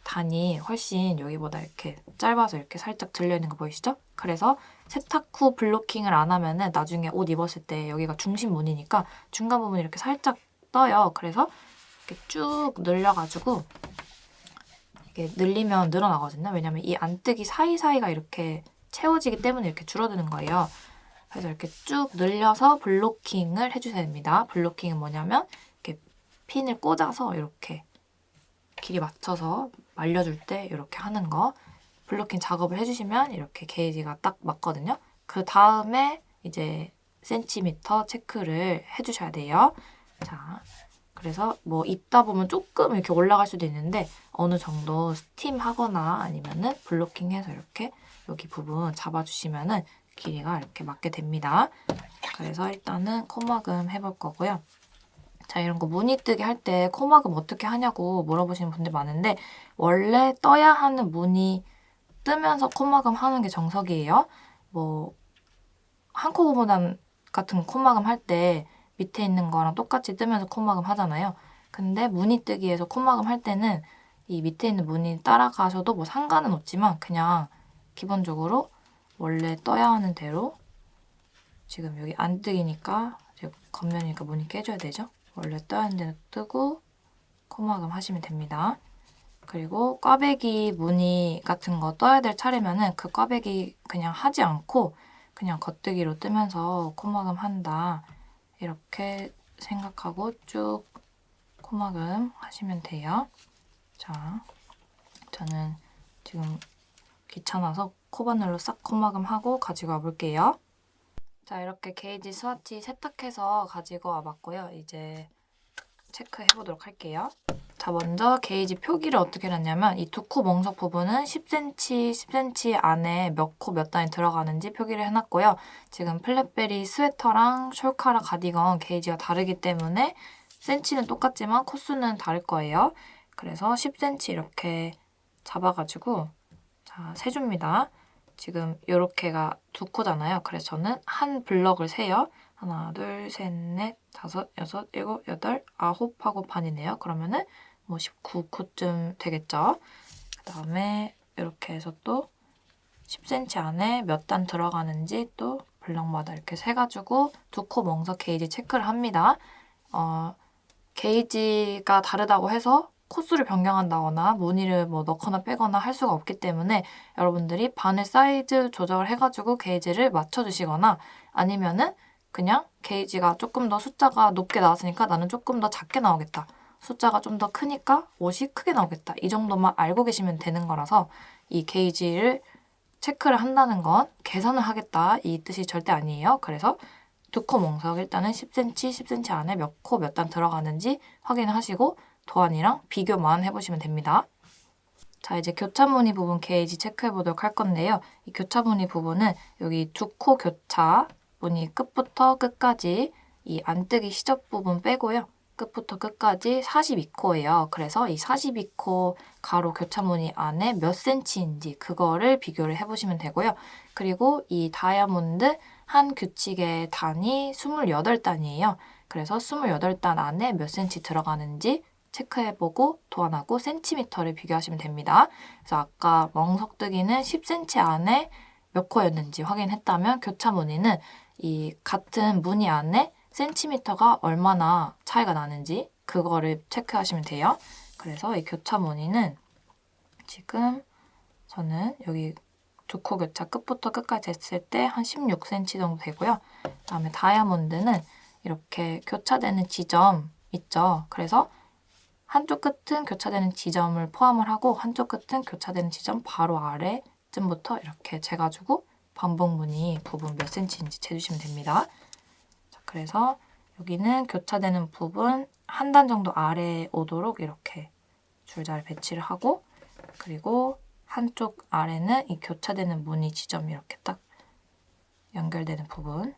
Speaker 1: 단이 훨씬 여기보다 이렇게 짧아서 이렇게 살짝 들려있는 거 보이시죠? 그래서 세탁 후 블로킹을 안 하면은 나중에 옷 입었을 때 여기가 중심 무늬니까 중간 부분이 이렇게 살짝 떠요. 그래서 이렇게 쭉 늘려가지고 이게 늘리면 늘어나거든요. 왜냐면 이 안뜨기 사이사이가 이렇게 채워지기 때문에 이렇게 줄어드는 거예요. 그래서 이렇게 쭉 늘려서 블로킹을 해주셔야 됩니다. 블로킹은 뭐냐면 이렇게 핀을 꽂아서 이렇게 길이 맞춰서 말려줄 때 이렇게 하는 거 블로킹 작업을 해주시면 이렇게 게이지가 딱 맞거든요. 그 다음에 이제 센티미터 체크를 해주셔야 돼요. 자, 그래서 뭐 입다 보면 조금 이렇게 올라갈 수도 있는데 어느 정도 스팀 하거나 아니면은 블로킹해서 이렇게 여기 부분 잡아주시면은 길이가 이렇게 맞게 됩니다. 그래서 일단은 코막음 해볼 거고요. 자, 이런 거 무늬 뜨기 할 때 코막음 어떻게 하냐고 물어보시는 분들 많은데 원래 떠야 하는 무늬 뜨면서 코막음 하는 게 정석이에요. 뭐 한 코 고무단 같은 코막음 할 때 밑에 있는 거랑 똑같이 뜨면서 코막음 하잖아요. 근데 무늬 뜨기에서 코막음 할 때는 이 밑에 있는 무늬 따라가셔도 뭐 상관은 없지만 그냥 기본적으로 원래 떠야 하는 대로 지금 여기 안 뜨기니까 겉면이니까 무늬 깨줘야 되죠. 원래 떠야 하는 대로 뜨고 코막음 하시면 됩니다. 그리고 꽈배기 무늬 같은 거 떠야 될 차례면은 그 꽈배기 그냥 하지 않고 그냥 겉뜨기로 뜨면서 코막음 한다. 이렇게 생각하고 쭉 코막음 하시면 돼요. 자, 저는 지금 귀찮아서 코바늘로 싹 코막음 하고 가지고 와볼게요. 자, 이렇게 게이지 스와치 세탁해서 가지고 와봤고요. 이제 체크해 보도록 할게요. 자, 먼저 게이지 표기를 어떻게 해놨냐면 이 두 코 멍석 부분은 10cm, 10cm 안에 몇 코 몇 단이 들어가는지 표기를 해놨고요. 지금 플랫베리 스웨터랑 숄카라 가디건 게이지가 다르기 때문에 센치는 똑같지만 코수는 다를 거예요. 그래서 10cm 이렇게 잡아가지고 자, 세줍니다. 지금 요렇게가 두 코잖아요. 그래서 저는 한 블럭을 세요. 하나, 둘, 셋, 넷, 다섯, 여섯, 일곱, 여덟, 아홉 하고 반이네요. 그러면은 뭐 19코쯤 되겠죠. 그 다음에 이렇게 해서 또 10cm 안에 몇 단 들어가는지 또 블럭마다 이렇게 세가지고 두 코 멍석 게이지 체크를 합니다. 게이지가 다르다고 해서 코수를 변경한다거나 무늬를 뭐 넣거나 빼거나 할 수가 없기 때문에 여러분들이 바늘 사이즈 조절을 해가지고 게이지를 맞춰주시거나 아니면은 그냥 게이지가 조금 더 숫자가 높게 나왔으니까 나는 조금 더 작게 나오겠다. 숫자가 좀 더 크니까 옷이 크게 나오겠다. 이 정도만 알고 계시면 되는 거라서 이 게이지를 체크를 한다는 건 계산을 하겠다 이 뜻이 절대 아니에요. 그래서 두 코 멍석 일단은 10cm, 10cm 안에 몇 코 몇 단 들어가는지 확인하시고 도안이랑 비교만 해보시면 됩니다. 자, 이제 교차 무늬 부분 게이지 체크해 보도록 할 건데요. 이 교차 무늬 부분은 여기 두 코 교차 무늬 끝부터 끝까지 이 안뜨기 시접 부분 빼고요. 끝부터 끝까지 42코예요. 그래서 이 42코 가로 교차 무늬 안에 몇 cm인지 그거를 비교를 해보시면 되고요. 그리고 이 다이아몬드 한 규칙의 단이 28단이에요. 그래서 28단 안에 몇 cm 들어가는지 체크해보고 도안하고 센티미터를 비교하시면 됩니다. 그래서 아까 멍석뜨기는 10cm 안에 몇 코였는지 확인했다면 교차 무늬는 이 같은 무늬 안에 센티미터가 얼마나 차이가 나는지 그거를 체크하시면 돼요. 그래서 이 교차 무늬는 지금 저는 여기 두 코 교차 끝부터 끝까지 했을 때 한 16cm 정도 되고요. 그다음에 다이아몬드는 이렇게 교차되는 지점 있죠. 그래서 한쪽 끝은 교차되는 지점을 포함을 하고 한쪽 끝은 교차되는 지점 바로 아래쯤부터 이렇게 재가지고 반복 무늬 부분 몇 cm인지 재주시면 됩니다. 자, 그래서 여기는 교차되는 부분 한 단 정도 아래에 오도록 이렇게 줄자를 배치를 하고 그리고 한쪽 아래는 이 교차되는 무늬 지점이 이렇게 딱 연결되는 부분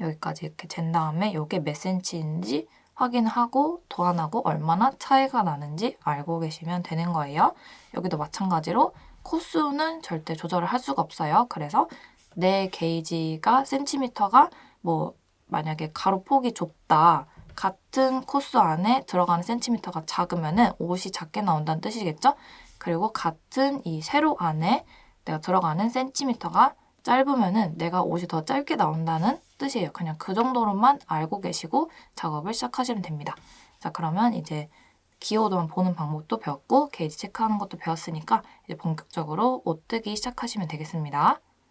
Speaker 1: 여기까지 이렇게 잰 다음에 이게 몇 cm인지 확인하고 도안하고 얼마나 차이가 나는지 알고 계시면 되는 거예요. 여기도 마찬가지로 코수는 절대 조절을 할 수가 없어요. 그래서 내 게이지가 센티미터가 뭐 만약에 가로폭이 좁다. 같은 코수 안에 들어가는 센티미터가 작으면은 옷이 작게 나온다는 뜻이겠죠? 그리고 같은 이 세로 안에 내가 들어가는 센티미터가 짧으면은 내가 옷이 더 짧게 나온다는 뜻이에요. 그냥 그 정도로만 알고 계시고 작업을 시작하시면 됩니다. 자, 그러면 이제 기호도안 보는 방법도 배웠고 게이지 체크하는 것도 배웠으니까 이제 본격적으로 옷 뜨기 시작하시면 되겠습니다.